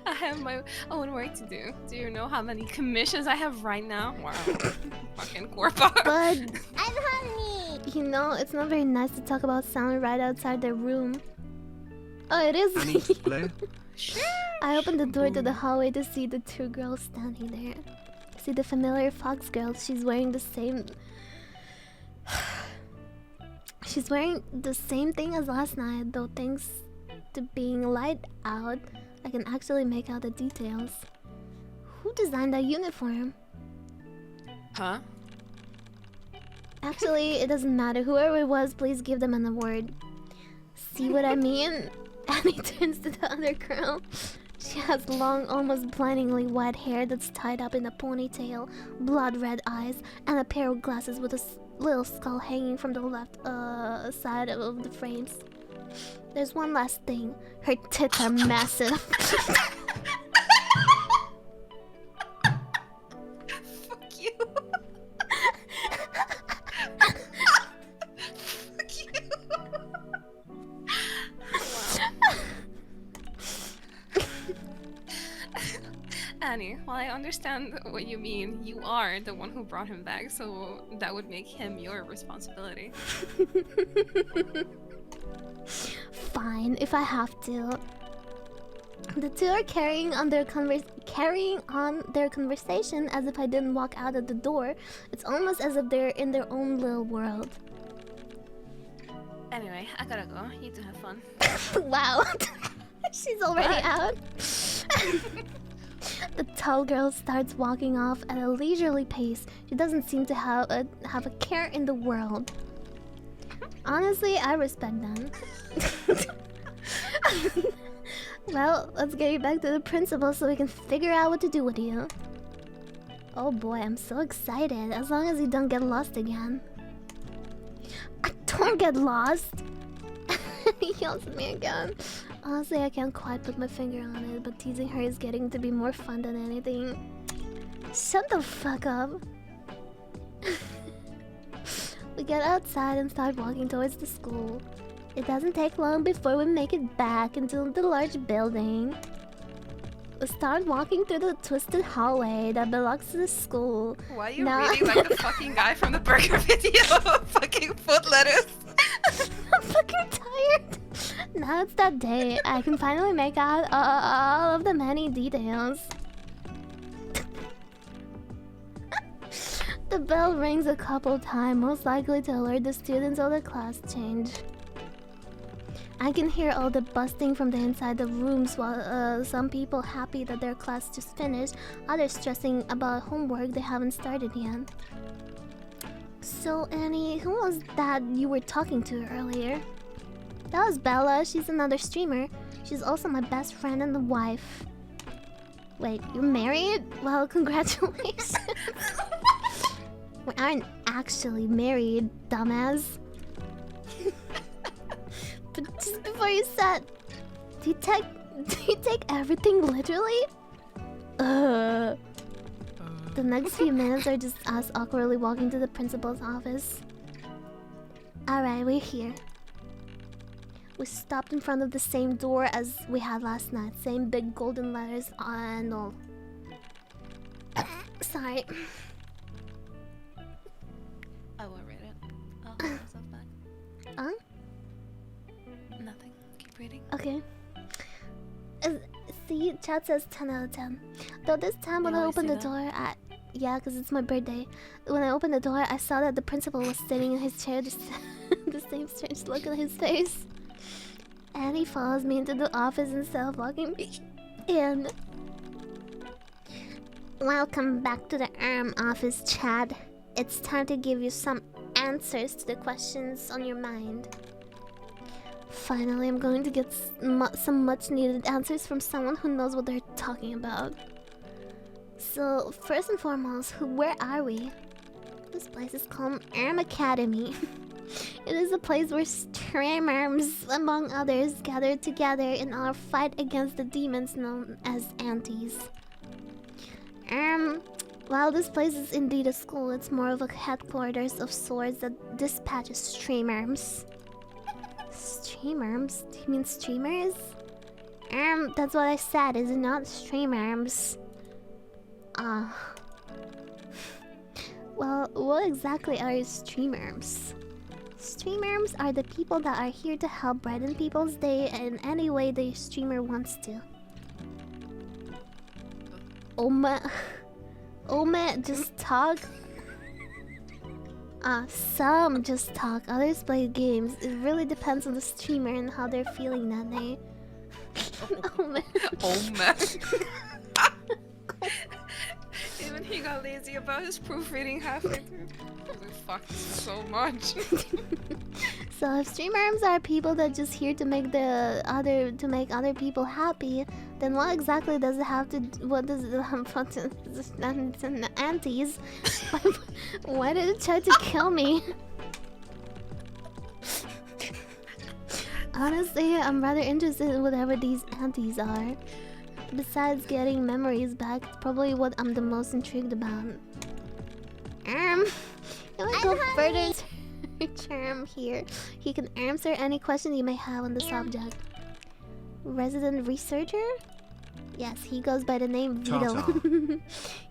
I have my own work to do. Do you know how many commissions I have right now? Wow. Fucking Corpa. But I'm honey. you know, it's not very nice to talk about someone right outside their room. Oh, it is. Annie Blair. I opened the door to the hallway to see the two girls standing there. See the familiar fox girl. She's wearing the same. She's wearing the same thing as last night, though thanks to being light out, I can actually make out the details. Who designed that uniform? Huh? Actually, it doesn't matter. Whoever it was, please give them an award. See what I mean? Annie turns to the other girl. She has long, almost blindingly white hair that's tied up in a ponytail, blood-red eyes, and a pair of glasses with a little skull hanging from the left side of the frames. There's one last thing. Her tits are massive. Fuck you. Fuck you. Annie, while I understand what you mean, you are the one who brought him back, so that would make him your responsibility. Fine, if I have to. The two are carrying on their conversation as if I didn't walk out of the door. It's almost as if they're in their own little world. Anyway, I gotta go. You two have fun. Wow. She's already What? out. The tall girl starts walking off at a leisurely pace. She doesn't seem to have a care in the world. Honestly, I respect them. Well, let's get you back to the principal so we can figure out what to do with you. Oh boy, I'm so excited. As long as you don't get lost again. I don't get lost! He yells at me again. Honestly, I can't quite put my finger on it, but teasing her is getting to be more fun than anything. Shut the fuck up. We get outside and start walking towards the school. It doesn't take long before we make it back into the large building. We start walking through the twisted hallway that belongs to the school. Why are you Now- reading like the fucking guy from the burger video? Fucking foot lettuce. I'm fucking tired. Now it's that day. I can finally make out all of the many details. The bell rings a couple times, most likely to alert the students of the class change. I can hear all the busting from the inside the rooms while some people happy that their class just finished, others stressing about homework they haven't started yet. So Annie, who was that you were talking to earlier? That was Bella. She's another streamer. She's also my best friend and the wife. Wait, you're married? Well, congratulations. We aren't actually married, dumbass. But just before you said, do you take everything literally? The next few minutes are just us awkwardly walking to the principal's office. Alright, we're here. We stopped in front of the same door as we had last night. Same big golden letters and all. Sorry. I won't read it. I'll hold myself back. Nothing. Keep reading. Okay. See, chat says 10 out of 10. Though this time when You I always opened the say door, yeah, because it's my birthday. When I opened the door, I saw that the principal was sitting in his chair, the same strange look on his face. And he follows me into the office instead of walking me in. Welcome back to the office, Chad. It's time to give you some answers to the questions on your mind. Finally, I'm going to get some much-needed answers from someone who knows what they're talking about. So, first and foremost, where are we? This place is called Academy. It is a place where streamers, among others, gather together in our fight against the demons known as antis. While this place is indeed a school, it's more of a headquarters of sorts that dispatches streamers. Streamers? Do you mean streamers? That's what I said, is it not streamers? Well, what exactly are streamers? Streamers are the people that are here to help brighten people's day in any way the streamer wants to. Oma just talk. Some just talk, others play games. It really depends on the streamer and how they're feeling that day. Oma. Even he got lazy about his proofreading halfway through. We fucked so much. So if streamers are people that just here to make other people happy, then what exactly does it have to? What does it have to? Aunties? Why did it try to kill me? Honestly, I'm rather interested in whatever these aunties are. Besides getting memories back, it's probably what I'm the most intrigued about. Can we go further? Charm here. He can answer any question you may have on the subject. Resident researcher? Yes, he goes by the name Vito.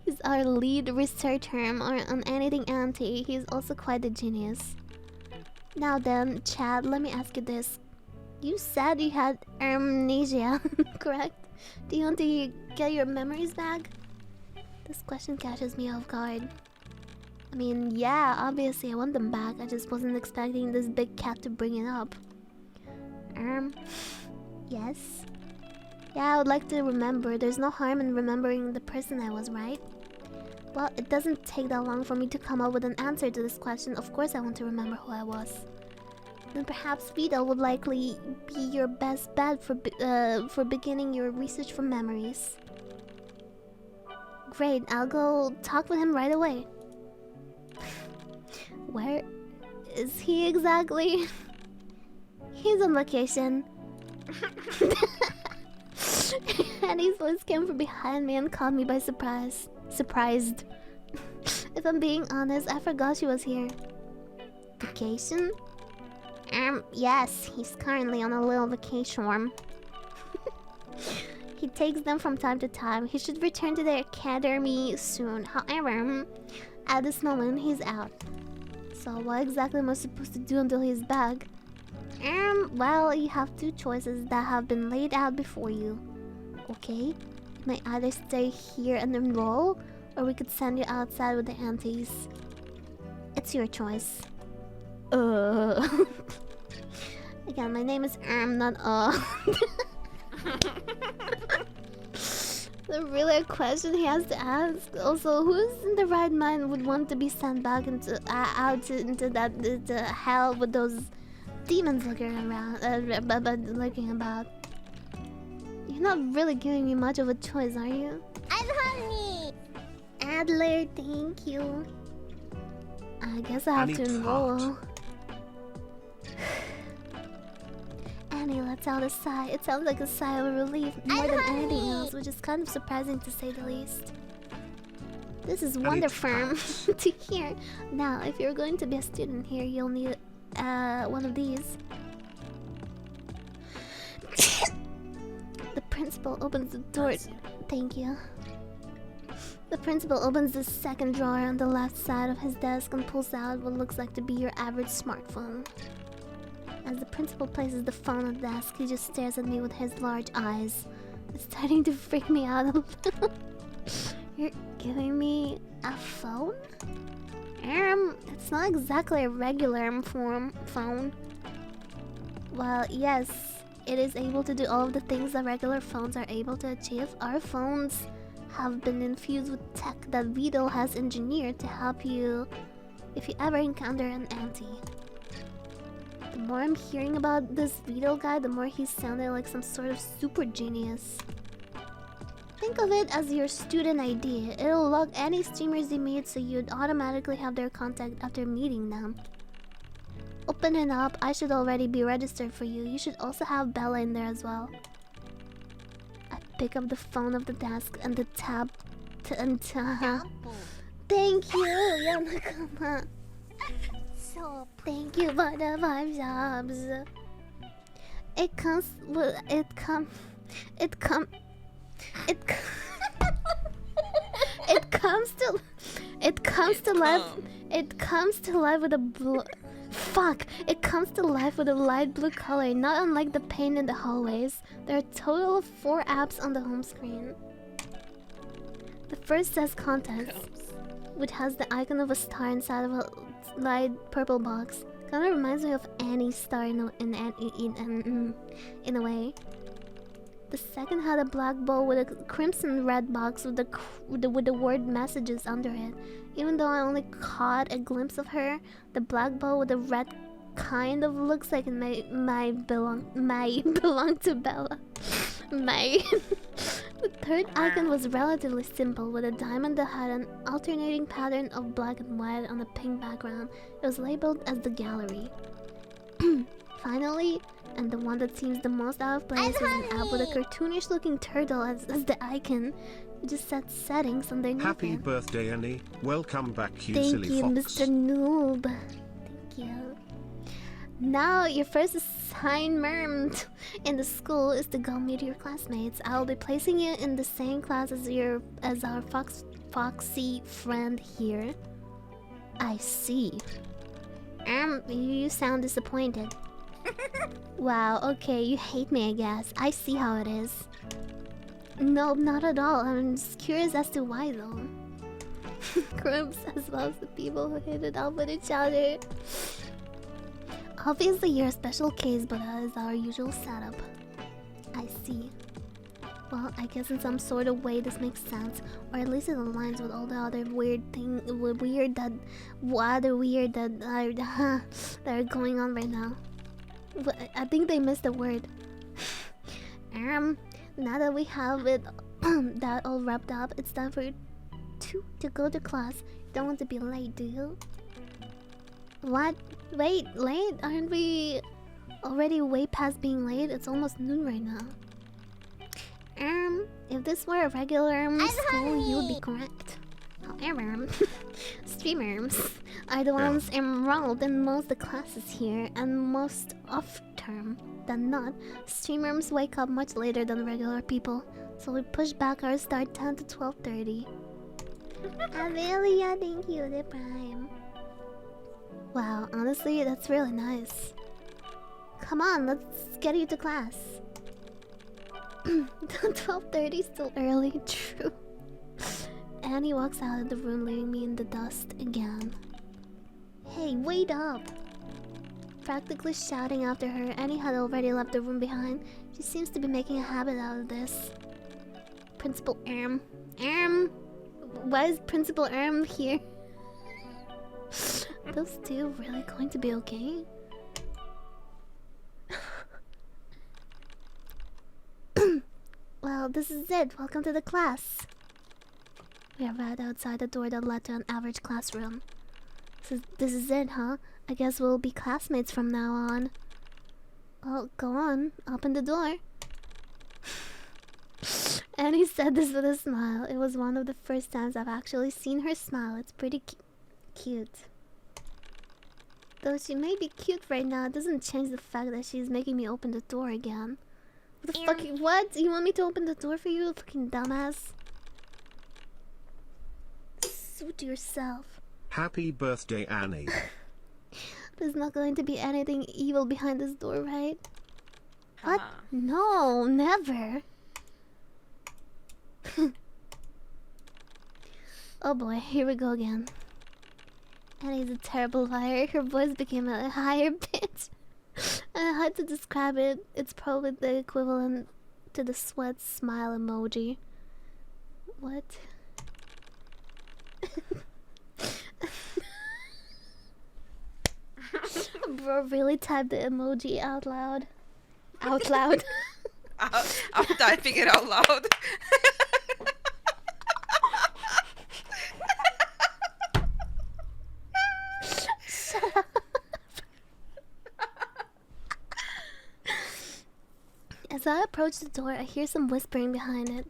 He's our lead researcher on anything anti. He's also quite a genius. Now then, Chad, let me ask you this. You said you had amnesia, correct? Do you want to get your memories back? This question catches me off guard. I mean, yeah, obviously I want them back. I just wasn't expecting this big cat to bring it up. Yes. Yeah, I would like to remember. There's no harm in remembering the person I was, right? Well, it doesn't take that long for me to come up with an answer to this question. Of course I want to remember who I was. Then perhaps Vito would likely be your best bet for beginning your research for memories. Great, I'll go talk with him right away. Where is he exactly? He's on vacation. Annie's voice came from behind me and caught me by surprise. Surprised. If I'm being honest, I forgot she was here. Vacation? Yes, he's currently on a little vacation. He takes them from time to time. He should return to the academy soon. However, at this moment, he's out. So what exactly am I supposed to do until he's back? Well, you have two choices that have been laid out before you. Okay? You may either stay here and enroll, or we could send you outside with the aunties. It's your choice. Again, my name is not There's really a question he has to ask. Also, who's in the right mind would want to be sent back into into that hell with those demons looking around, looking about? You're not really giving me much of a choice, are you? I'm hungry. Adler, thank you. I guess I have to enroll. Annie lets out a sigh. It sounds like a sigh of relief more than anything else, which is kind of surprising to say the least. This is wonderful to hear. Now, if you're going to be a student here, you'll need one of these. The principal opens the door. Thank you. The principal opens the second drawer on the left side of his desk and pulls out what looks like to be your average smartphone. As the principal places the phone on the desk, he just stares at me with his large eyes. It's starting to freak me out a little. You're giving me a phone? It's not exactly a regular phone. Well, yes, it is able to do all of the things that regular phones are able to achieve. Our phones have been infused with tech that Vito has engineered to help you if you ever encounter an auntie. The more I'm hearing about this Vito guy, the more he's sounding like some sort of super genius. Think of it as your student ID. It'll log any streamers you meet so you'd automatically have their contact after meeting them. Open it up. I should already be registered for you. You should also have Bella in there as well. I pick up the phone off the desk and the tab Thank you, Yanakama. So Thank you for the 5 jobs. It comes. It comes. It comes. It. It comes to. It comes to life. It comes to life with a Fuck! It comes to life with a light blue color, not unlike the paint in the hallways. There are a total of 4 apps on the home screen. The first says contents, which has the icon of a star inside of a light purple box. Kinda reminds me of Annie's star in a way. The second had a black bow with a crimson red box with the word messages under it. Even though I only caught a glimpse of her, the black bow with the red kind of looks like it may belong to Bella. May. The third icon was relatively simple, with a diamond that had an alternating pattern of black and white on a pink background. It was labeled as the gallery. Finally, and the one that seems the most out of place, is an app with a cartoonish looking turtle as the icon. It just set settings underneath Happy it. birthday, Annie. Welcome back, you Thank silly you, fox. Mr. Noob. Thank you. Now, your first assignment in the school is to go meet your classmates. I will be placing you in the same class as our foxy friend here. I see. You sound disappointed. Wow, okay, you hate me, I guess. I see how it is. No, not at all. I'm just curious as to why, though. Groups as well as the people who hit it off with each other. Obviously, you're a special case, but that is our usual setup. I see. Well, I guess in some sort of way this makes sense, or at least it aligns with all the other weird that are going on right now. But I think they missed a word. Now that we have it that all wrapped up, it's time for you to go to class. You don't want to be late, do you? What? Wait, late? Aren't we already way past being late? It's almost noon right now. If this were a regular school, you would be correct. However, streamers are the ones enrolled in most of the classes here, and most off-term than not, streamers wake up much later than regular people, so we push back our start time to 12:30. Amelia, thank you, the prime. Wow, honestly, that's really nice. Come on, let's get you to class. 12:30 is still early, true. Annie walks out of the room, leaving me in the dust again. Hey, wait up! Practically shouting after her, Annie had already left the room behind. She seems to be making a habit out of this. Principal why is Principal here? Those two really going to be okay? Well, this is it. Welcome to the class. We are right outside the door that led to an average classroom. This is it, huh? I guess we'll be classmates from now on. Well, go on. Open the door. Annie said this with a smile. It was one of the first times I've actually seen her smile. It's pretty cute. Though she may be cute right now, it doesn't change the fact that she's making me open the door again. What the fuck? What? You want me to open the door for you, fucking dumbass? Suit yourself. Happy birthday, Annie. There's not going to be anything evil behind this door, right? What? No, never. Oh boy, here we go again. Annie's a terrible liar. Her voice became a higher pitch. I had to describe it. It's probably the equivalent to the sweat smile emoji. What? Bro really typed the emoji out loud. Out loud. I'm typing it out loud. Shut up. As I approach the door, I hear some whispering behind it.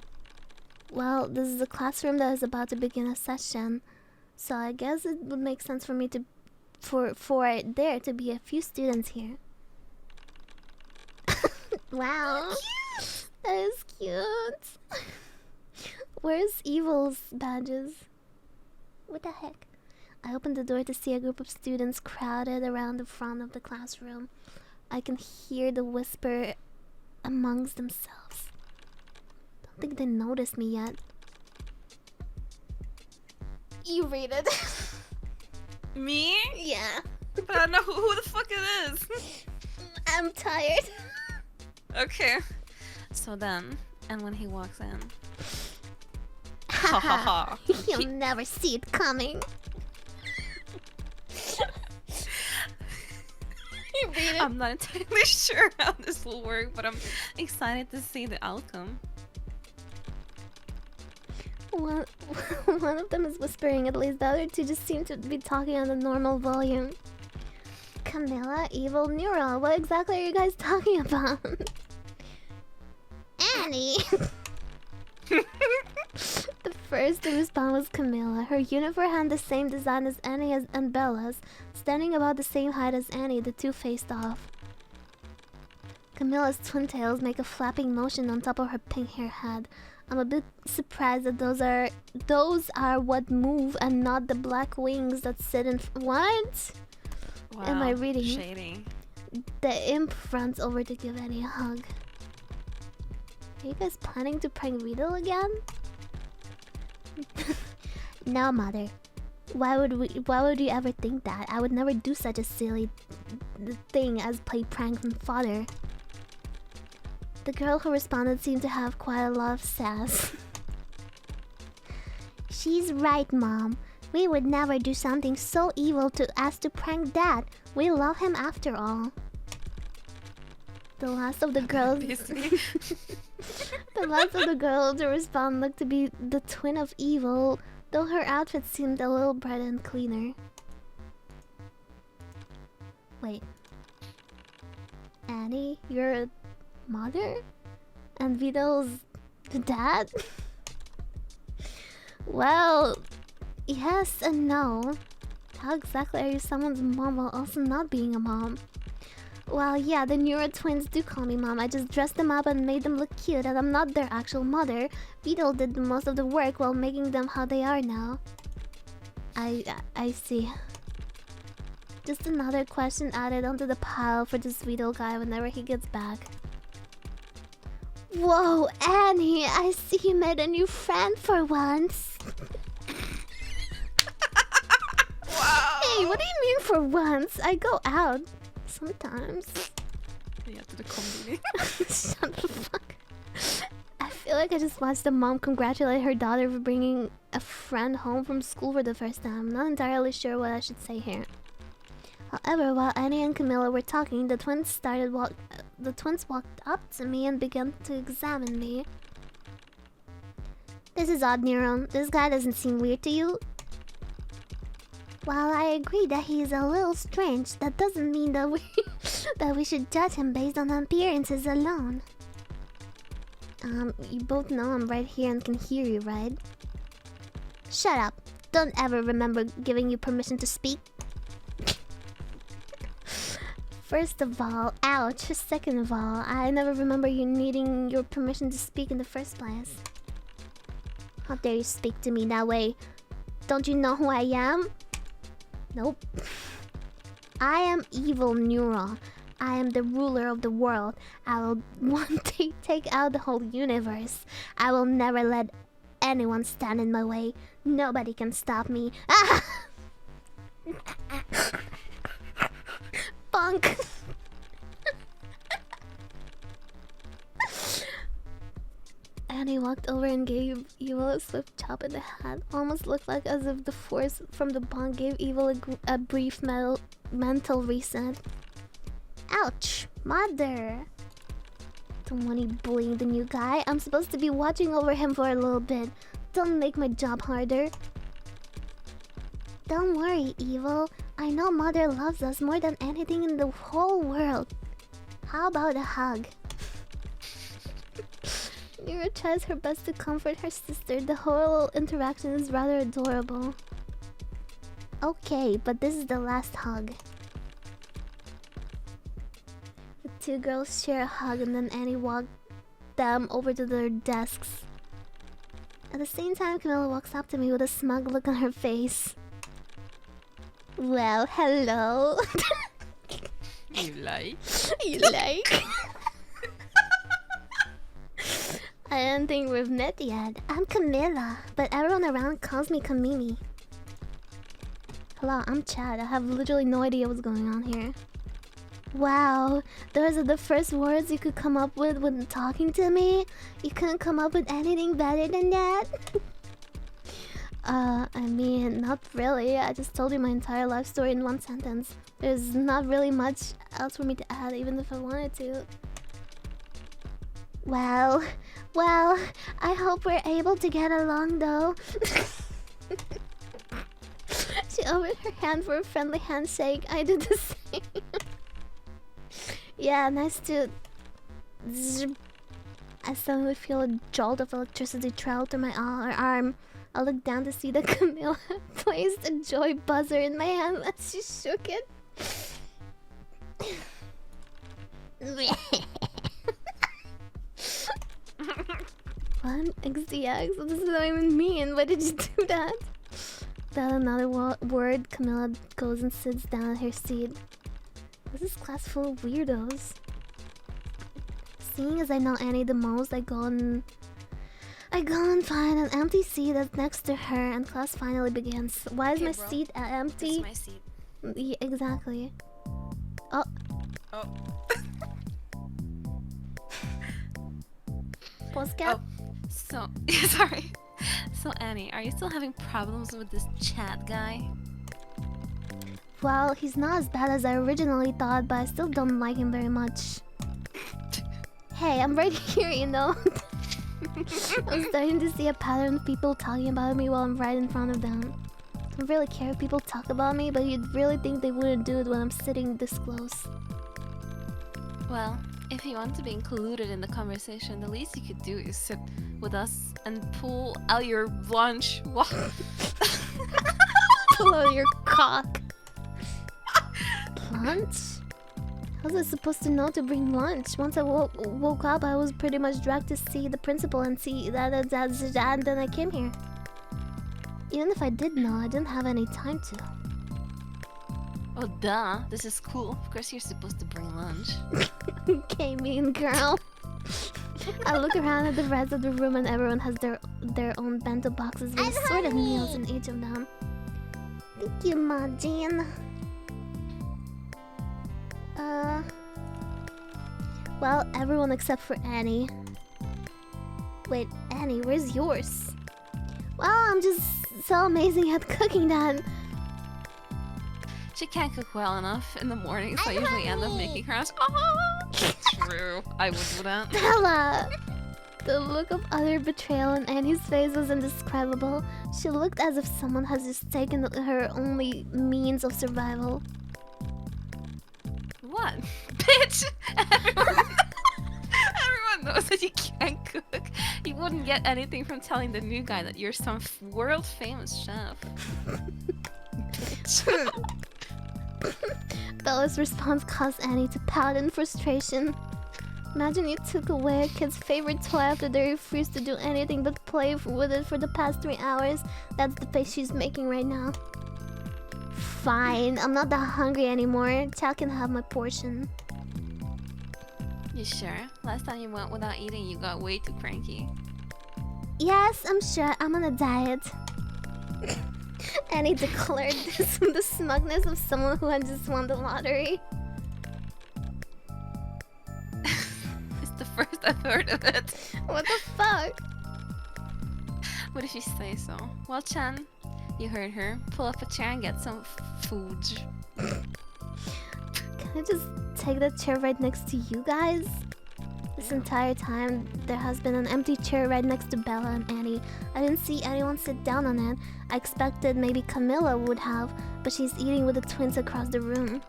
Well, this is a classroom that is about to begin a session, so I guess it would make sense for me to, for there to be a few students here. Wow, that is cute. Where's Evil's badges? What the heck? I opened the door to see a group of students crowded around the front of the classroom. I can hear the whisper amongst themselves. Don't think they noticed me yet. You read it. Me? Yeah. But I don't know who the fuck it is. I'm tired. Okay. So then, and when he walks in. Ha ha ha. You'll never see it coming. You read it. I'm not entirely sure how this will work, but I'm excited to see the outcome. One of them is whispering, at least the other two just seem to be talking on a normal volume. Camilla, Evil, Neural, what exactly are you guys talking about? Annie! The first to respond was Camilla. Her uniform had the same design as Annie and Bella's. Standing about the same height as Annie, the two faced off. Camilla's twin tails make a flapping motion on top of her pink hair head. I'm a bit surprised that those are what move and not the black wings that sit in what? Wow, Am I reading? Shady. The imp runs over to give Annie a hug. Are you guys planning to prank Riddle again? No, mother. Why would you ever think that? I would never do such a silly thing as play prank on father. The girl who responded seemed to have quite a lot of sass. She's right, Mom. We would never do something so evil as to prank Dad. We love him after all. The last of the girls... The last of the girls to respond looked to be the twin of Evil, though her outfit seemed a little brighter and cleaner. Wait. Annie, you're a mother? And Vito's the dad? Well, yes and no. How exactly are you someone's mom while also not being a mom? Well, yeah, the Neuro twins do call me mom. I just dressed them up and made them look cute, and I'm not their actual mother. Vito did most of the work while making them how they are now. I see. Just another question added onto the pile for this Vito guy whenever he gets back. Whoa, Annie, I see you made a new friend for once. Wow. Hey, what do you mean for once? I go out. Sometimes. Yeah, to the comedy. Shut the fuck. I feel like I just watched a mom congratulate her daughter for bringing a friend home from school for the first time. I'm not entirely sure what I should say here. However, while Annie and Camilla were talking, the twins walked up to me and began to examine me. This is odd, Neuron. This guy doesn't seem weird to you. While I agree that he is a little strange, that doesn't mean that we should judge him based on appearances alone. You both know I'm right here and can hear you, right? Shut up. Don't ever remember giving you permission to speak. First of all, ouch. Second of all, I never remember you needing your permission to speak in the first place. How dare you speak to me that way? Don't you know who I am? Nope. I am Evil Neuron. I am the ruler of the world. I will one day take out the whole universe. I will never let anyone stand in my way. Nobody can stop me. Ah! Bunk. Annie walked over and gave Evil a swift chop in the head. Almost looked like as if the force from the bonk gave Evil a brief mental reset. Ouch! Mother! Don't want you bullying the new guy. I'm supposed to be watching over him for a little bit. Don't make my job harder. Don't worry, Evil. I know Mother loves us more than anything in the whole world. How about a hug? Mira tries her best to comfort her sister. The whole interaction is rather adorable. Okay, but this is the last hug. The two girls share a hug and then Annie walks them over to their desks. At the same time, Camilla walks up to me with a smug look on her face. Well, hello. You like? You like? I don't think we've met yet. I'm Camilla, but everyone around calls me Kamimi. Hello, I'm Chad. I have literally no idea what's going on here. Wow, those are the first words you could come up with when talking to me? You couldn't come up with anything better than that? I mean, not really. I just told you my entire life story in one sentence. There's not really much else for me to add, even if I wanted to. Well, I hope we're able to get along though. She opened her hand for a friendly handshake. I did the same. Yeah, nice to... I suddenly feel a jolt of electricity travel through my arm. I look down to see that Camilla placed a joy buzzer in my hand as she shook it. What? XDX? What does that even mean? Why did you do that? Without another word, Camilla goes and sits down at her seat. This is class full of weirdos. Seeing as I know Annie the most, I go and find an empty seat that's next to her, and class finally begins. Why is my seat empty? This is my seat. Yeah, exactly. Oh. Oh. Postcat? Oh. So, sorry. So Annie, are you still having problems with this chat guy? Well, he's not as bad as I originally thought, but I still don't like him very much. Hey, I'm right here, you know? I'm starting to see a pattern of people talking about me while I'm right in front of them. I don't really care if people talk about me, but you'd really think they wouldn't do it when I'm sitting this close. Well, if you want to be included in the conversation, the least you could do is sit with us and pull out your lunch. Pull out your cock. Lunch? How was I supposed to know to bring lunch? Once I woke up, I was pretty much dragged to see the principal and see that, and then I came here. Even if I did know, I didn't have any time to. Oh duh, this is cool. Of course you're supposed to bring lunch. Okay, mean girl. I look around at the rest of the room and everyone has their own bento boxes with assorted meals in each of them. Thank you, Majin. Well, everyone except for Annie. Wait, Annie, where's yours? Well, I'm just so amazing at cooking that... She can't cook well enough in the morning, so I usually end up making her house. Oh, true. I would do that. Bella! The look of utter betrayal on Annie's face was indescribable. She looked as if someone has just taken her only means of survival. What? Bitch! Everyone knows that you can't cook. You wouldn't get anything from telling the new guy that you're some world-famous chef. Bitch. Bella's response caused Annie to pout in frustration. Imagine you took away a kid's favorite toy after they refused to do anything but play with it for the past 3 hours. That's the face she's making right now. Fine, I'm not that hungry anymore. Chad can have my portion. You sure? Last time you went without eating, you got way too cranky. Yes, I'm sure. I'm on a diet. Annie declared this with the smugness of someone who had just won the lottery. It's the first I've heard of it. What the fuck? What if you say so? Well, Chan, you heard her. Pull up a chair and get some food. Can I just take that chair right next to you guys? This entire time, there has been an empty chair right next to Bella and Annie. I didn't see anyone sit down on it. I expected maybe Camilla would have, but she's eating with the twins across the room.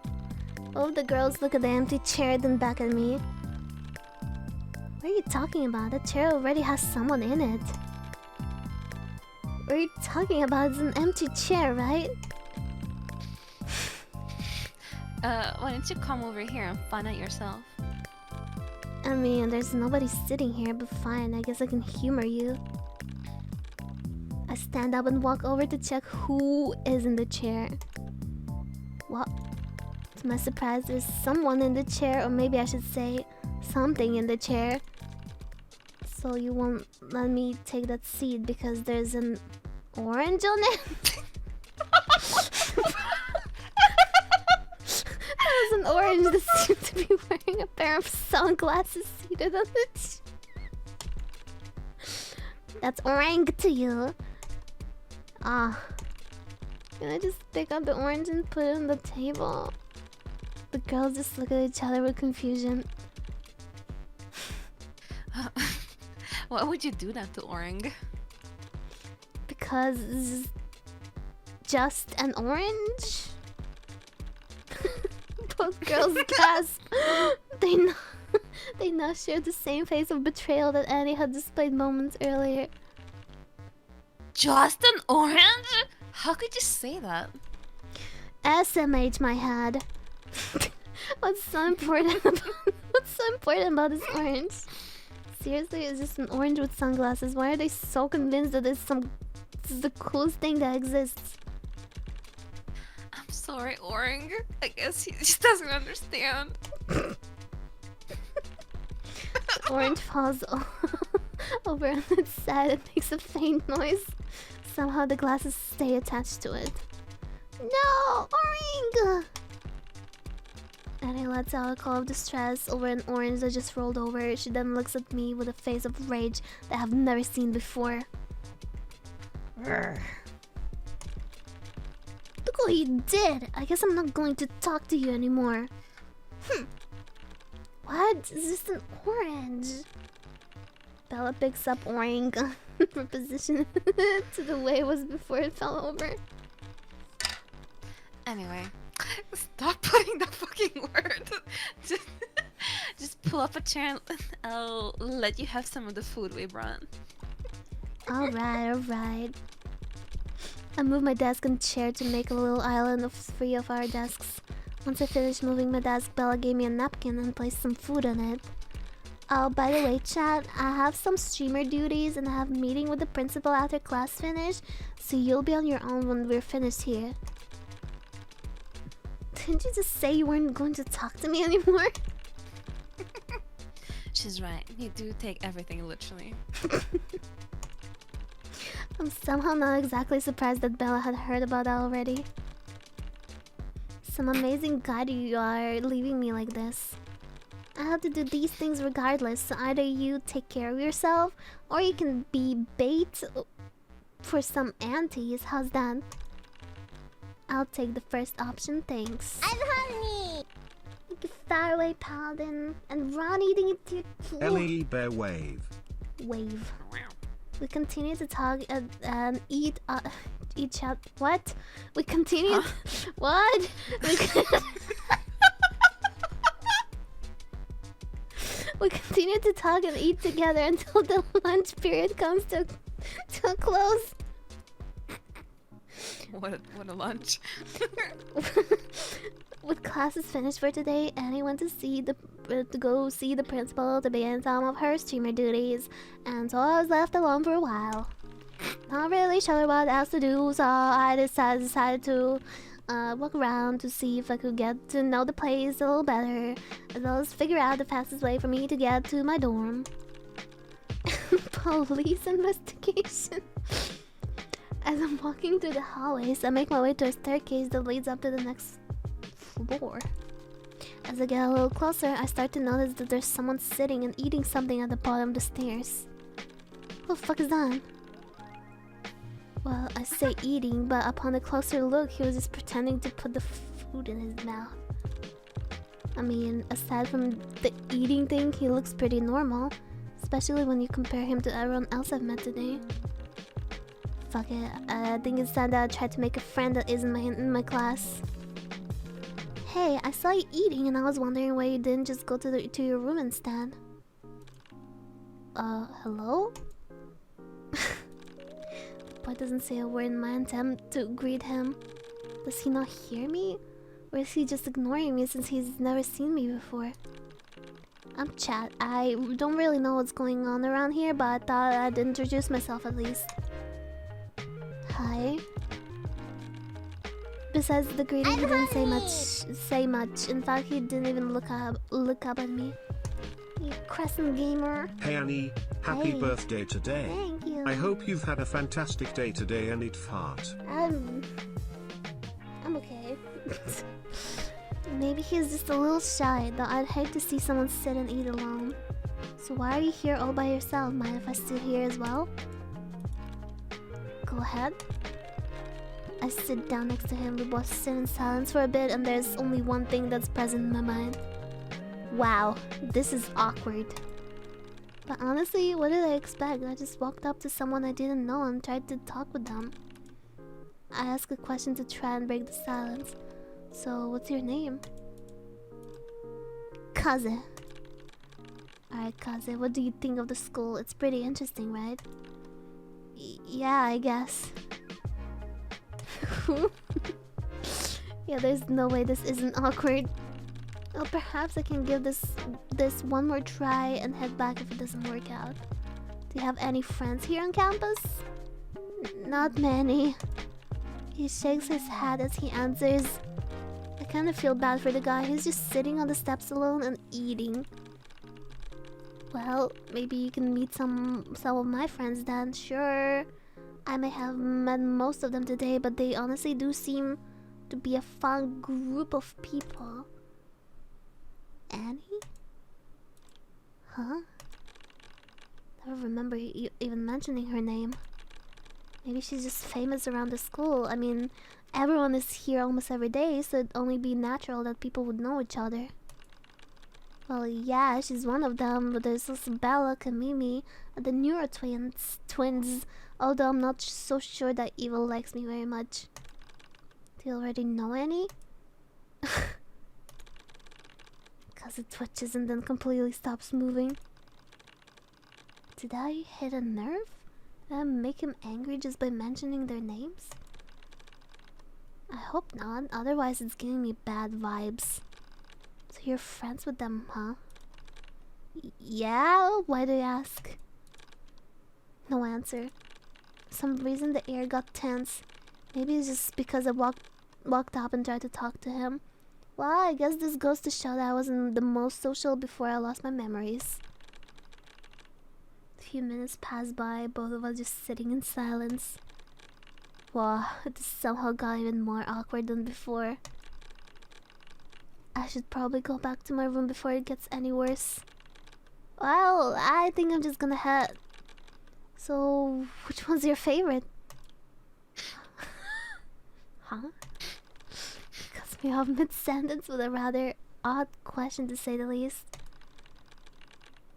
Both the girls look at the empty chair, then back at me. What are you talking about? The chair already has someone in it. What are you talking about? It's an empty chair, right? Why don't you come over here and find out yourself? I mean, there's nobody sitting here, but fine, I guess I can humor you. I stand up and walk over to check who is in the chair. Well, to my surprise, there's someone in the chair, or maybe I should say something in the chair. So you won't let me take that seat because there's an orange on it? There's an orange that seemed to be wearing a pair of sunglasses seated on it. That's orang to you. Ah. Can I just pick up the orange and put it on the table? The girls just look at each other with confusion. Why would you do that to Orang? Because it's just an orange? Both girls gasp. They now share the same face of betrayal that Annie had displayed moments earlier. Just an orange? How could you say that? SMH my head. What's so important about this orange? Seriously, it's just an orange with sunglasses. Why are they so convinced that this is the coolest thing that exists? I'm sorry, Orang. I guess he just doesn't understand. Orange falls over on its side and makes a faint noise. Somehow the glasses stay attached to it. No! Orange! Annie lets out a call of distress over an orange that just rolled over. She then looks at me with a face of rage that I've never seen before. Look what you did! I guess I'm not going to talk to you anymore. What? It's just an orange. Bella picks up orange for position to the way it was before it fell over. Anyway, stop putting the fucking word. Just pull up a chair and I'll let you have some of the food we brought. Alright. I move my desk and chair to make a little island of three of our desks. Once I finished moving my desk, Bella gave me a napkin and placed some food on it. Oh, by the way, chat, I have some streamer duties and I have a meeting with the principal after class finish, so you'll be on your own when we're finished here. Didn't you just say you weren't going to talk to me anymore? She's right. You do take everything literally. I'm somehow not exactly surprised that Bella had heard about that already. Some amazing guide you are, leaving me like this. I have to do these things regardless, so either you take care of yourself, or you can be bait for some aunties. How's that? I'll take the first option, thanks. I'm hungry. Like a faraway paladin, and Ron eating it too. Ellie Bear Wave. Wave. We continue to talk and eat each other. What? We continue. What? We continue to talk and eat together until the lunch period comes to a close. What a lunch. With classes finished for today, Annie went to go see the principal to begin some of her streamer duties, and so I was left alone for a while. Not really sure what else to do, so I decided to walk around to see if I could get to know the place a little better, as well as figure out the fastest way for me to get to my dorm. Police investigation. As I'm walking through the hallways, I make my way to a staircase that leads up to the next floor. As I get a little closer, I start to notice that there's someone sitting and eating something at the bottom of the stairs. What the fuck is that? Well, I say eating, but upon a closer look, he was just pretending to put the food in his mouth. I mean, aside from the eating thing, he looks pretty normal, especially when you compare him to everyone else I've met today. Fuck it, I think it's time that I try to make a friend that isn't in my class. Hey, I saw you eating and I was wondering why you didn't just go to your room instead. Hello? Boy doesn't say a word in my attempt to greet him. Does he not hear me? Or is he just ignoring me since he's never seen me before? I'm Chad. I don't really know what's going on around here, but I thought I'd introduce myself at least. Hi. Besides the greeting, he didn't say much. In fact, he didn't even look up at me. You Crescent gamer. Hey Annie, happy Hey. birthday today. Thank you. I hope you've had a fantastic day today and it fart. I'm okay. Maybe he's just a little shy, though I'd hate to see someone sit and eat alone. So why are you here all by yourself? Mind if I sit here as well? Go ahead. I sit down next to him. We both sit in silence for a bit, and there's only one thing that's present in my mind. Wow, this is awkward. But honestly, what did I expect? I just walked up to someone I didn't know and tried to talk with them. I asked a question to try and break the silence. So, what's your name? Kaze. Alright, Kaze, what do you think of the school? It's pretty interesting, right? Yeah, I guess. Yeah, there's no way this isn't awkward. Well, perhaps I can give this one more try and head back if it doesn't work out. Do you have any friends here on campus? Not many. He shakes his head as he answers. I kind of feel bad for the guy. He's just sitting on the steps alone and eating. Well, maybe you can meet some of my friends then. Sure, I may have met most of them today, but they honestly do seem to be a fun group of people. Annie? Huh? I don't remember even mentioning her name. Maybe she's just famous around the school. I mean, everyone is here almost every day, so it'd only be natural that people would know each other. Well, yeah, she's one of them, but there's also Bella, Kamimi, and the Neuro twins. Although I'm not so sure that Evil likes me very much. Do you already know any? Because it twitches and then completely stops moving. Did I hit a nerve? Did I make him angry just by mentioning their names? I hope not, otherwise it's giving me bad vibes. So you're friends with them, huh? Yeah? Why do you ask? No answer. For some reason the air got tense. Maybe it's just because I walked up and tried to talk to him. Well, I guess this goes to show that I wasn't the most social before I lost my memories. A few minutes passed by, both of us just sitting in silence. Wow, this somehow got even more awkward than before. I should probably go back to my room before it gets any worse. Well, I think I'm just gonna head. So, which one's your favorite? Huh? Cuts me off mid-sentence with a rather odd question to say the least.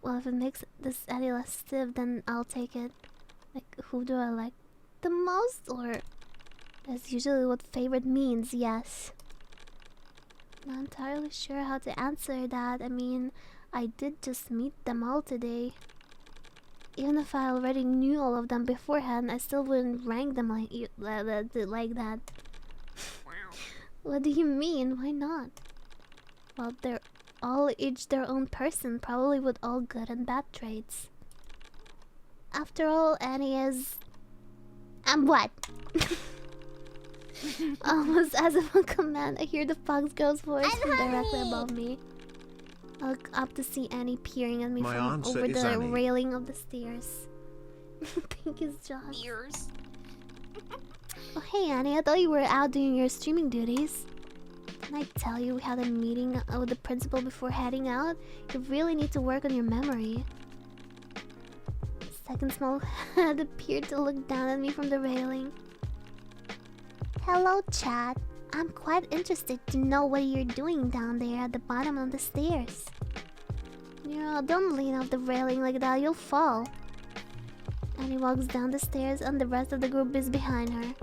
Well, if it makes this any less stiff, then I'll take it. Like, who do I like the most? Or that's usually what favorite means, yes. Not entirely sure how to answer that. I mean, I did just meet them all today. Even if I already knew all of them beforehand, I still wouldn't rank them like that. What do you mean? Why not? Well, they're all each their own person, probably with all good and bad traits. After all, Annie is... And what? Almost as if on command, I hear the fox girl's voice from directly above me. I look up to see Annie peering at me My from answer over is the Annie. railing of the stairs. Thank you, Josh. Ears. Oh, hey Annie, I thought you were out doing your streaming duties. Didn't I tell you we had a meeting with the principal before heading out? You really need to work on your memory. The second small head appeared to look down at me from the railing. Hello, Chad. I'm quite interested to know what you're doing down there at the bottom of the stairs. Don't lean off the railing like that, you'll fall. Annie walks down the stairs and the rest of the group is behind her.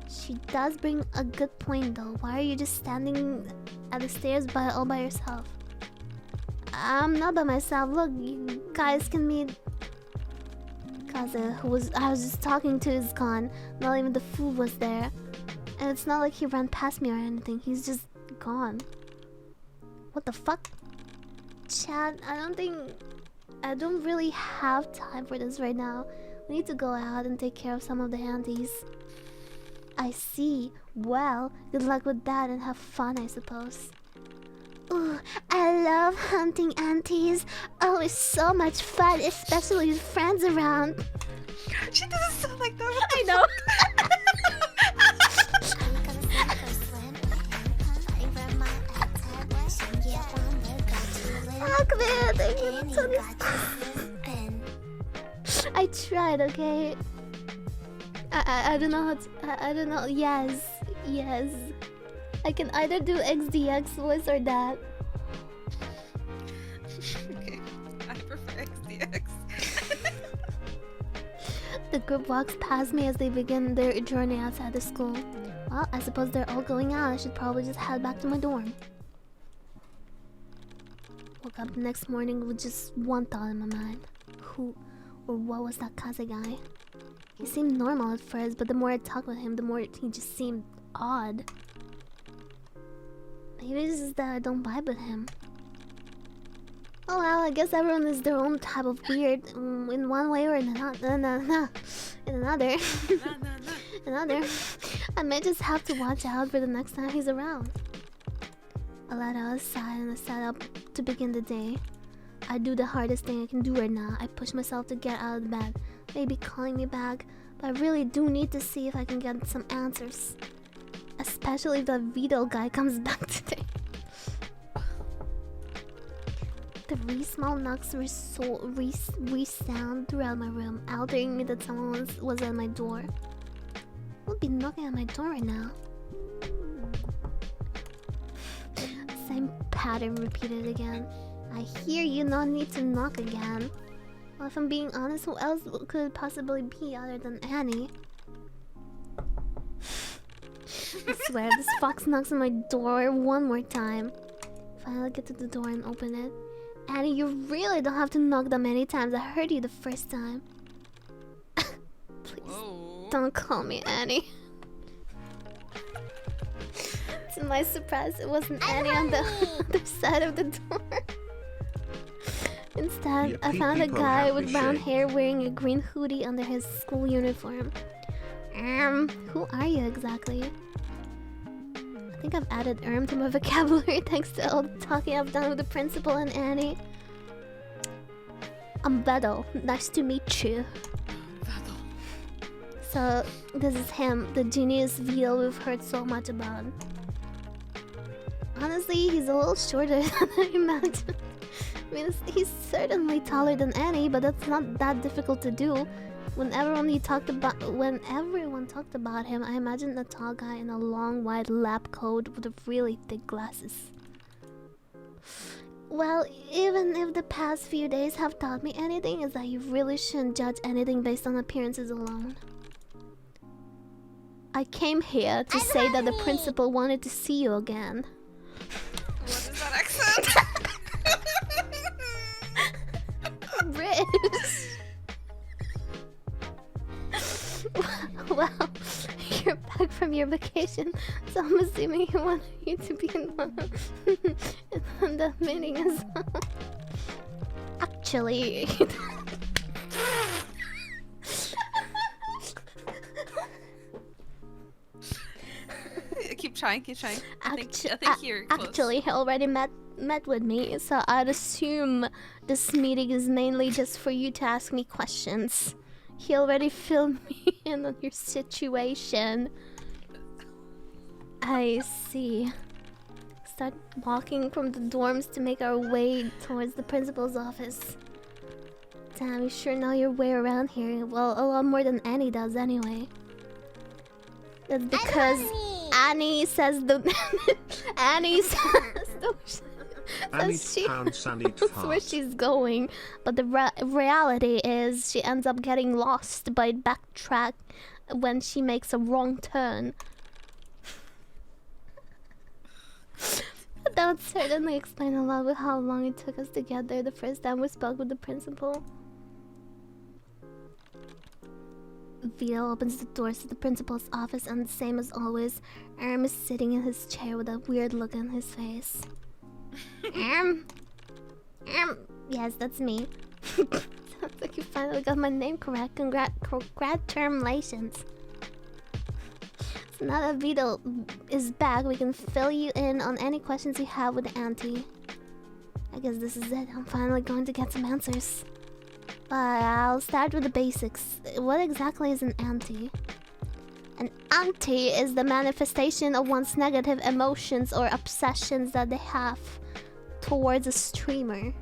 She does bring a good point though. Why are you just standing at the stairs all by yourself? I'm not by myself. Look, you guys can meet Kaze, I was just talking to, is gone. Not even the food was there. And it's not like he ran past me or anything. He's just gone. What the fuck? Chad, I don't really have time for this right now. We need to go out and take care of some of the aunties. I see. Well, good luck with that and have fun, I suppose. Ooh, I love hunting aunties. Oh, it's so much fun, especially with friends around. She doesn't sound like that. I know. I tried, okay? I don't know how to... I don't know. Yes. I can either do XDX voice or that. Okay, I prefer XDX. The group walks past me as they begin their journey outside the school. Well, I suppose they're all going out. I should probably just head back to my dorm. Woke up the next morning with just one thought in my mind. Who or what was that Kaze guy? He seemed normal at first, but the more I talked with him, the more he just seemed odd. Maybe it's just that I don't vibe with him. Oh well, I guess everyone is their own type of weird in one way or in another. I may just have to watch out for the next time he's around. I let out a sigh and I sat up to begin the day. I do the hardest thing I can do right now. I push myself to get out of the bed. Maybe calling me back, but I really do need to see if I can get some answers. Especially if that Vito guy comes back today. The small knocks resound throughout my room, altering me that someone was at my door. Who would be knocking at my door right now? Same pattern repeated again. I hear you, no need to knock again. Well, if I'm being honest, who else could it possibly be other than Annie? I swear, this fox knocks on my door one more time. Finally get to the door and open it. Annie, you really don't have to knock that many times. I heard you the first time. Please, don't call me Annie. To my surprise, it wasn't Annie on the other side of the door. Instead, I found a guy with brown hair wearing a green hoodie under his school uniform. Who are you exactly? I think I've added to my vocabulary thanks to all the talking I've done with the principal and Annie. I'm Beto. Nice to meet you. So, this is him, the genius Vito we've heard so much about. Honestly, he's a little shorter than I imagined. I mean, he's certainly taller than Annie, but that's not that difficult to do. When everyone talked about him, I imagined a tall guy in a long white lab coat with really thick glasses. Well, even if the past few days have taught me anything, is that you really shouldn't judge anything based on appearances alone. I came here to say that the principal wanted to see you again. What is that accent? British. Well, you're back from your vacation, so I'm assuming he wanted you to be in the meeting as well. Actually... Keep trying. I think you're close. Actually, he already met with me, so I'd assume this meeting is mainly just for you to ask me questions. He already filled me in on your situation. I see. Start walking from the dorms to make our way towards the principal's office. Damn, you sure know your way around here. Well, a lot more than Annie does anyway. That's because Annie says the... Annie says the... She knows where she's going, but the reality is she ends up getting lost by backtrack when she makes a wrong turn. That would certainly explain a lot with how long it took us to get there the first time we spoke with the principal. Vito opens the doors to the principal's office, and same as always, is sitting in his chair with a weird look on his face. Yes, that's me. Sounds like you finally got my name correct. Congratulations. So now that Vito is back, we can fill you in on any questions you have with Auntie. I guess this is it. I'm finally going to get some answers. But I'll start with the basics. What exactly is an Auntie? An Auntie is the manifestation of one's negative emotions or obsessions that they have towards a streamer.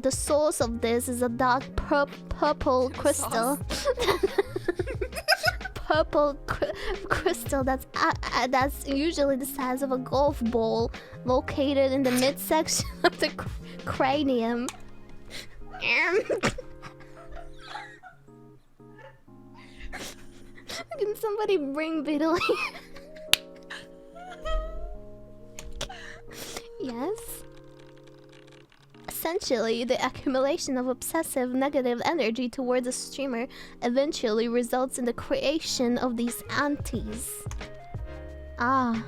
The source of this is a dark purple crystal. Purple crystal that's usually the size of a golf ball, located in the midsection of the cranium. Can somebody bring Vito here? Yes. Essentially, the accumulation of obsessive negative energy towards a streamer eventually results in the creation of these aunties. Ah.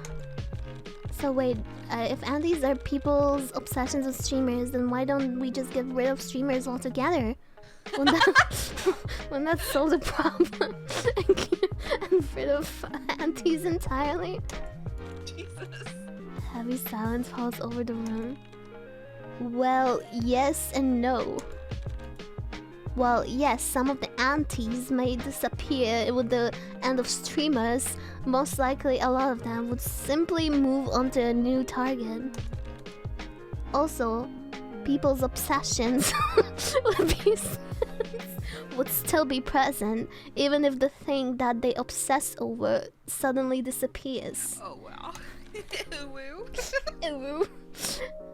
So wait, if aunties are people's obsessions with streamers, then why don't we just get rid of streamers altogether? Wouldn't that solve the problem? And get rid of aunties entirely? Jesus. Heavy silence falls over the room. Well, yes and no. Well, yes, some of the aunties may disappear with the end of streamers. Most likely, a lot of them would simply move on to a new target. Also, people's obsessions would still be present, even if the thing that they obsess over suddenly disappears. Oh wow. Woo. Ew.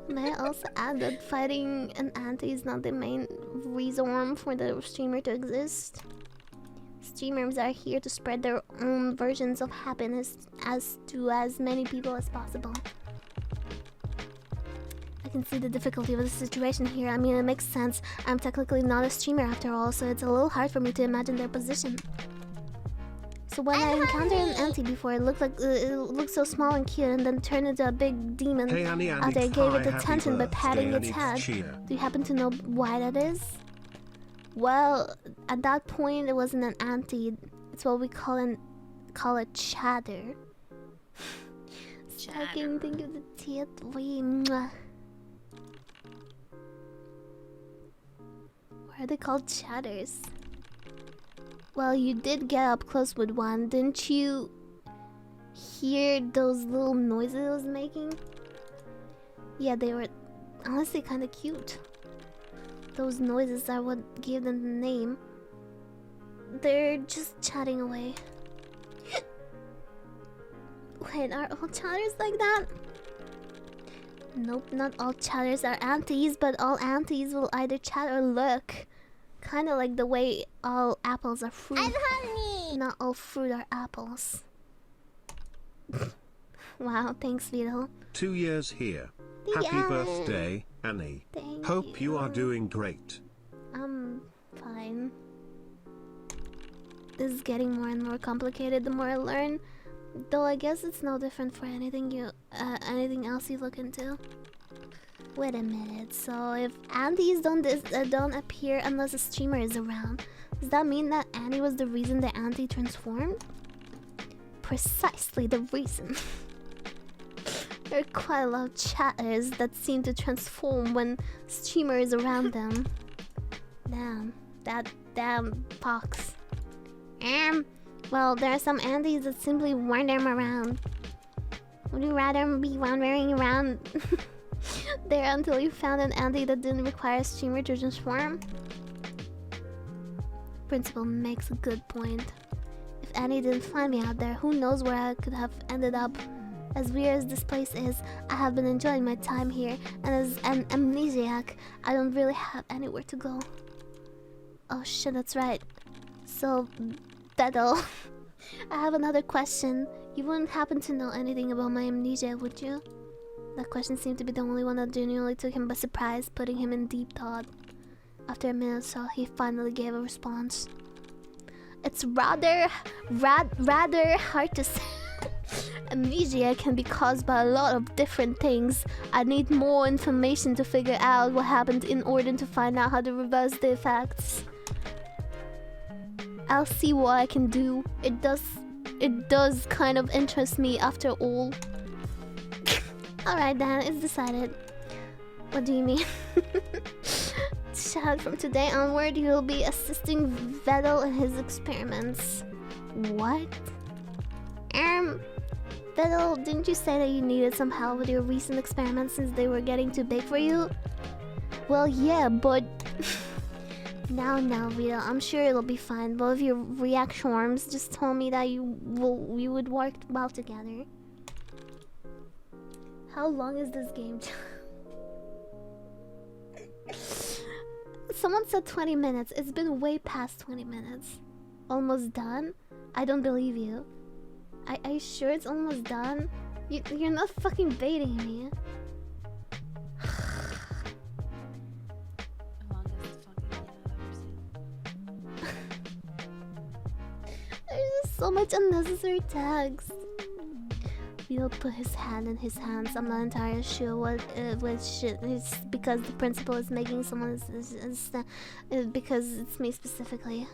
May I also add that fighting an auntie is not the main reason for the streamer to exist. Streamers are here to spread their own versions of happiness to as many people as possible. I can see the difficulty of the situation here. I mean, it makes sense. I'm technically not a streamer after all, so it's a little hard for me to imagine their position. So when I encountered an auntie before, it looked so small and cute, and then turned into a big demon. Hey, Annie, After I gave it happy attention by patting its birthday, head. cheer. Do you happen to know why that is? Well, at that point, it wasn't an auntie. It's what we call a chatter. So I can think of the teeth. Why are they called chatters? Well, you did get up close with one. Didn't you hear those little noises it was making? Yeah, they were honestly kind of cute. Those noises are what gave them the name. They're just chatting away. Wait, are all chatters like that? Nope, not all chatters are aunties, but all aunties will either chat or look. Kinda like the way all apples are fruit. I'm hungry. Not all fruit are apples. Wow, thanks, Vito. 2 years here. Happy Yeah. birthday, Annie. Thank Hope you are doing great. I'm fine. This is getting more and more complicated the more I learn. Though I guess it's no different for anything anything else you look into. Wait a minute. So if aunties don't appear unless a streamer is around, does that mean that Annie was the reason the auntie transformed? Precisely the reason. There are quite a lot of chatters that seem to transform when streamer is around them. Damn, that damn pox. Well, there are some aunties that simply wander around. Would you rather be wandering around there until you found an auntie that didn't require a streamer to transform? Principal makes a good point. If Annie didn't find me out there, who knows where I could have ended up. As weird as this place is, I have been enjoying my time here, and as an amnesiac, I don't really have anywhere to go. Oh shit, that's right. So, Beddle, I have another question. You wouldn't happen to know anything about my amnesia, would you? That question seemed to be the only one that genuinely took him by surprise, putting him in deep thought. After a minute or so, he finally gave a response. It's rather hard to say. Amnesia can be caused by a lot of different things. I need more information to figure out what happened in order to find out how to reverse the effects. I'll see what I can do. It does kind of interest me after all. Alright then, it's decided. What do you mean? Chad, from today onward, you'll be assisting Vettel in his experiments. What? Vettel, didn't you say that you needed some help with your recent experiments since they were getting too big for you? Well, yeah, but... now, Vito, I'm sure it'll be fine. Both of your reactions just told me that you would work well together. How long is this game? Someone said 20 minutes. It's been way past 20 minutes. Almost done? I don't believe you. Are you sure it's almost done? You're not fucking baiting me. There's just so much unnecessary text. We'll put his hand in his hands. I'm not entirely sure what shit is because the principal is making someone because it's me specifically.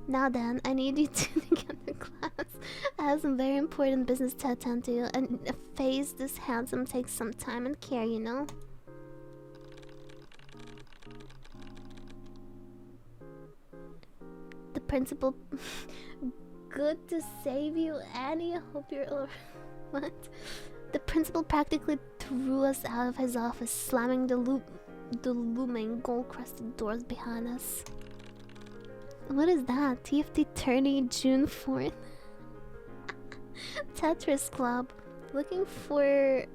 Now then, I need you to get to class. I have some very important business to attend to, and a face this handsome takes some time and care, you know. The principal. Good to save you, Annie. I hope you're what? The principal practically threw us out of his office, slamming the looming gold-crusted doors behind us. What is that? TFT tourney June 4th? Tetris Club. Looking for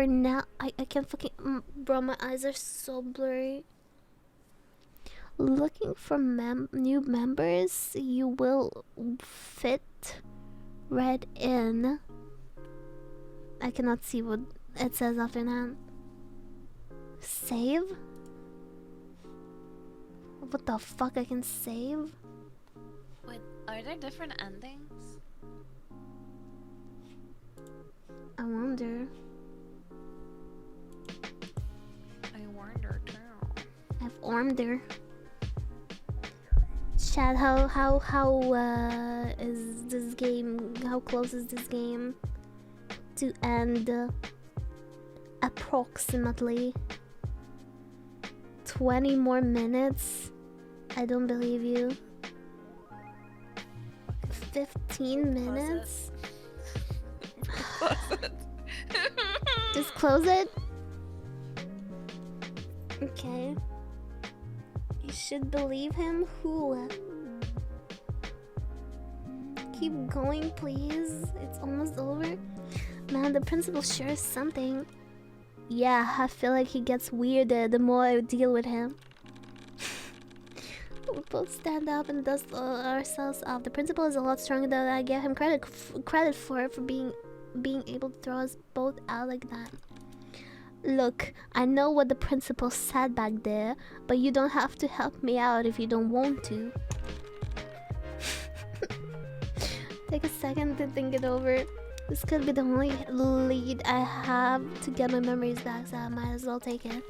now. I can't fucking bro, my eyes are so blurry. Looking for new members. You will fit right in. I cannot see what it says after that. Save? What the fuck? I can save? Wait, are there different endings? I wonder. I wonder too. I've wonder. Chad, how is this game? How close is this game to end? Approximately 20 more minutes. I don't believe you. 15 minutes. Close it. Just close it. Okay. You should believe him. Who? Keep going, please. It's almost over. Man, the principal sure is something. Yeah, I feel like he gets weirder the more I deal with him. We both stand up and dust ourselves off. The principal is a lot stronger than I give him credit for being able to throw us both out like that. Look, I know what the principal said back there, but you don't have to help me out if you don't want to. Take a second to think it over. This could be the only lead I have to get my memories back, so I might as well take it.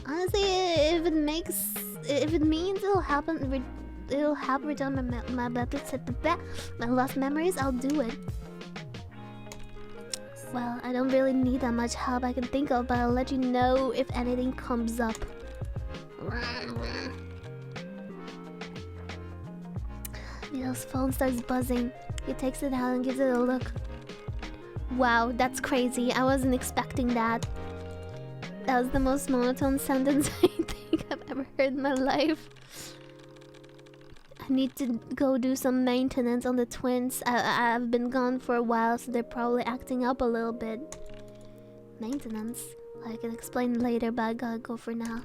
Honestly, if it means it'll help return my lost memories, I'll do it. Well, I don't really need that much help I can think of, but I'll let you know if anything comes up. Neil's phone starts buzzing. He takes it out and gives it a look. Wow, that's crazy. I wasn't expecting that. That was the most monotone sentence I think I've ever heard in my life. I need to go do some maintenance on the twins. I've been gone for a while, so they're probably acting up a little bit. Maintenance? I can explain later, but I gotta go for now.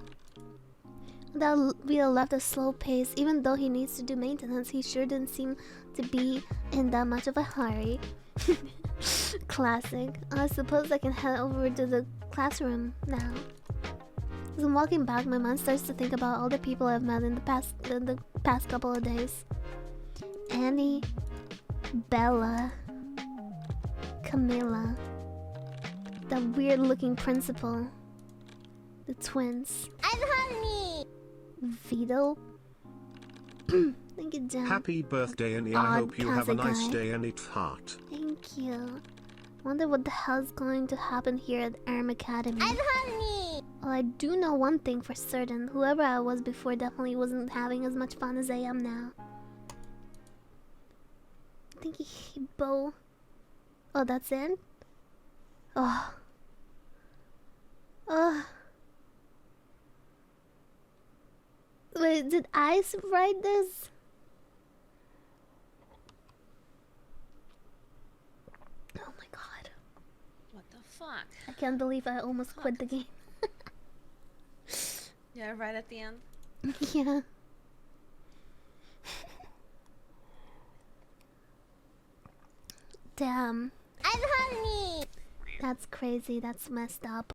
That Vito left a slow pace. Even though he needs to do maintenance, he sure didn't seem to be in that much of a hurry. Classic. I suppose I can head over to the classroom now. As I'm walking back, my mind starts to think about all the people I've met in the past couple of days. Annie, Bella, Camilla, that weird-looking principal, the twins, I'm Honey. Vito. Thank you, Jen. Happy birthday, Annie. I Odd hope you have a Kazagai. nice day, and it heart. Thank you. Wonder what the hell's going to happen here at Arm Academy. I'm Honey. Well, I do know one thing for certain. Whoever I was before definitely wasn't having as much fun as I am now. I think he bow. Oh, that's it? Oh. Oh. Wait, did I write this? Oh my god. What the fuck? I can't believe I almost quit the game. Yeah, right at the end. Yeah. Damn. I'm Honey. That's crazy. That's messed up.